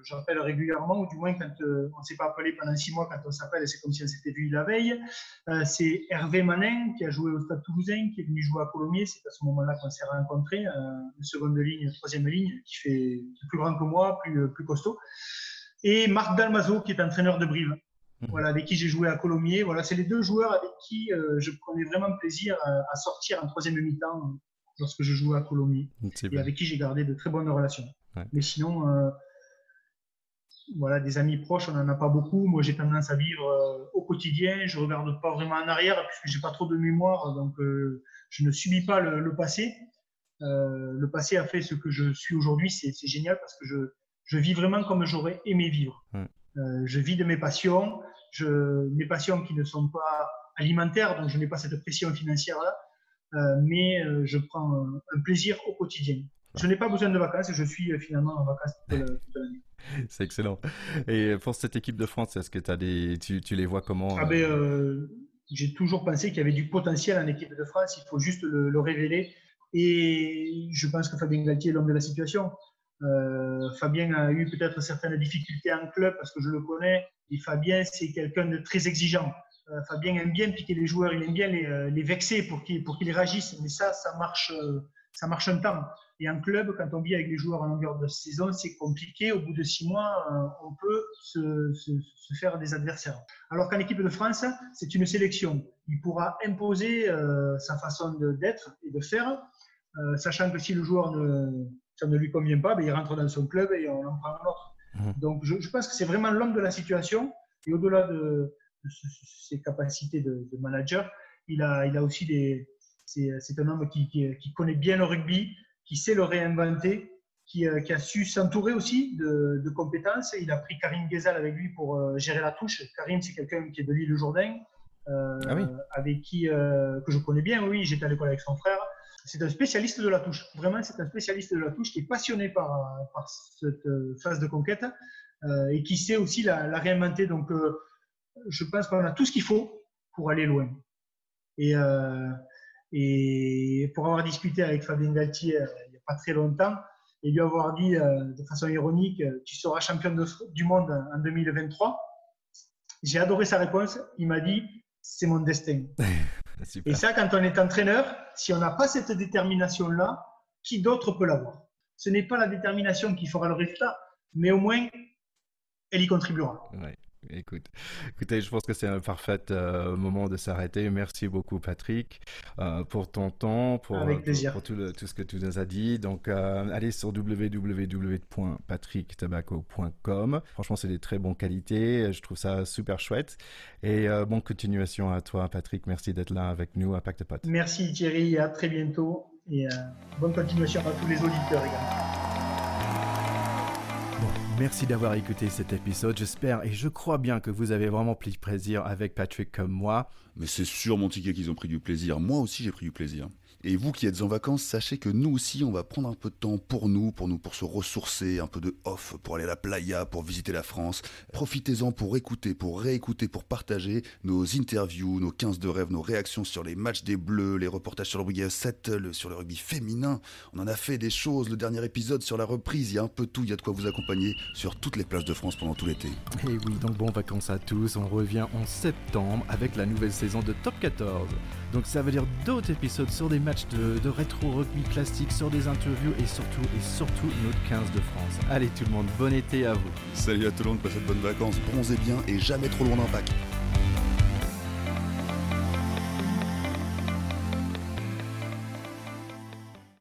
j'appelle régulièrement, ou du moins quand on ne s'est pas appelé pendant 6 mois, quand on s'appelle, c'est comme si on s'était vu la veille. C'est Hervé Manin qui a joué au Stade Toulousain, qui est venu jouer à Colomiers. C'est à ce moment-là qu'on s'est rencontrés. Une seconde ligne, troisième ligne, qui est plus grand que moi, plus costaud. Et Marc Dalmazo, qui est entraîneur de Brive. Voilà, avec qui j'ai joué à Colomiers. Voilà, c'est les deux joueurs avec qui je prenais vraiment plaisir à sortir en troisième mi-temps lorsque je jouais à Colomiers et avec qui j'ai gardé de très bonnes relations. Ouais. Mais sinon, voilà, des amis proches, on n'en a pas beaucoup. Moi, j'ai tendance à vivre au quotidien. Je ne regarde pas vraiment en arrière puisque je n'ai pas trop de mémoire. Donc, je ne subis pas le passé. Le passé a fait ce que je suis aujourd'hui. C'est génial parce que je vis vraiment comme j'aurais aimé vivre. Ouais. Je vis de mes passions. Mes passions qui ne sont pas alimentaires, donc je n'ai pas cette pression financière-là. Mais je prends un plaisir au quotidien. Je n'ai pas besoin de vacances, je suis finalement en vacances toute l'année. C'est excellent. Et pour cette équipe de France, est-ce que tu les vois comment j'ai toujours pensé qu'il y avait du potentiel en équipe de France, il faut juste le révéler. Et je pense que Fabien Galtier est l'homme de la situation. Fabien a eu peut-être certaines difficultés en club parce que je le connais. Et Fabien, c'est quelqu'un de très exigeant. Fabien aime bien piquer les joueurs, il aime bien les vexer pour qu'ils réagissent. Mais ça marche un temps. Et en club, quand on vit avec les joueurs en longueur de saison, c'est compliqué. Au bout de 6 mois, on peut se faire des adversaires. Alors qu'en équipe de France, c'est une sélection. Il pourra imposer sa façon d'être et de faire, sachant que si le joueur ça ne lui convient pas, il rentre dans son club et on en prend un autre. Donc je pense que c'est vraiment l'homme de la situation. Et au-delà de ses capacités de manager, il a aussi c'est un homme qui connaît bien le rugby, qui sait le réinventer, qui a su s'entourer aussi de compétences. Il a pris Karim Ghezal avec lui pour gérer la touche. Karim, c'est quelqu'un qui est de l'Île-Jourdain, avec qui que je connais bien. Oui, j'étais à l'école avec son frère. C'est un spécialiste de la touche. Vraiment, c'est un spécialiste de la touche qui est passionné par cette phase de conquête et qui sait aussi la réinventer. Donc, je pense qu'on a tout ce qu'il faut pour aller loin. Et pour avoir discuté avec Fabien Galtier il n'y a pas très longtemps, et lui avoir dit de façon ironique « Tu seras champion du monde en 2023 », j'ai adoré sa réponse. Il m'a dit « C'est mon destin ». Et ça, quand on est entraîneur, si on n'a pas cette détermination-là, qui d'autre peut l'avoir? Ce n'est pas la détermination qui fera le résultat, mais au moins, elle y contribuera. Ouais. Écoutez, je pense que c'est un parfait moment de s'arrêter. Merci beaucoup, Patrick, pour ton temps, pour tout ce que tu nous as dit. Donc, allez sur www.patricktabaco.com. Franchement, c'est des très bonnes qualités. Je trouve ça super chouette. Et bonne continuation à toi, Patrick. Merci d'être là avec nous à Pacte Pot. Merci, Thierry. À très bientôt. Et bonne continuation à tous les auditeurs également. Bon, merci d'avoir écouté cet épisode. J'espère et je crois bien que vous avez vraiment pris plaisir avec Patrick comme moi. Mais c'est sûr, mon ticket, qu'ils ont pris du plaisir. Moi aussi, j'ai pris du plaisir. Et vous qui êtes en vacances, sachez que nous aussi, on va prendre un peu de temps pour se ressourcer, un peu de off, pour aller à la playa, pour visiter la France. Profitez-en pour écouter, pour réécouter, pour partager nos interviews, nos 15 de rêve, nos réactions sur les matchs des Bleus, les reportages sur le rugby à 7, sur le rugby féminin. On en a fait des choses, le dernier épisode sur la reprise, il y a un peu tout, il y a de quoi vous accompagner sur toutes les plages de France pendant tout l'été. Et oui, donc bon vacances à tous. On revient en septembre avec la nouvelle saison de Top 14. Donc ça veut dire d'autres épisodes sur des matchs de rétro rugby classique, sur des interviews et surtout notre 15 de France. Allez tout le monde, bon été à vous. Salut à tout le monde, passez de bonnes vacances, bronzez bien et jamais trop loin d'un pack.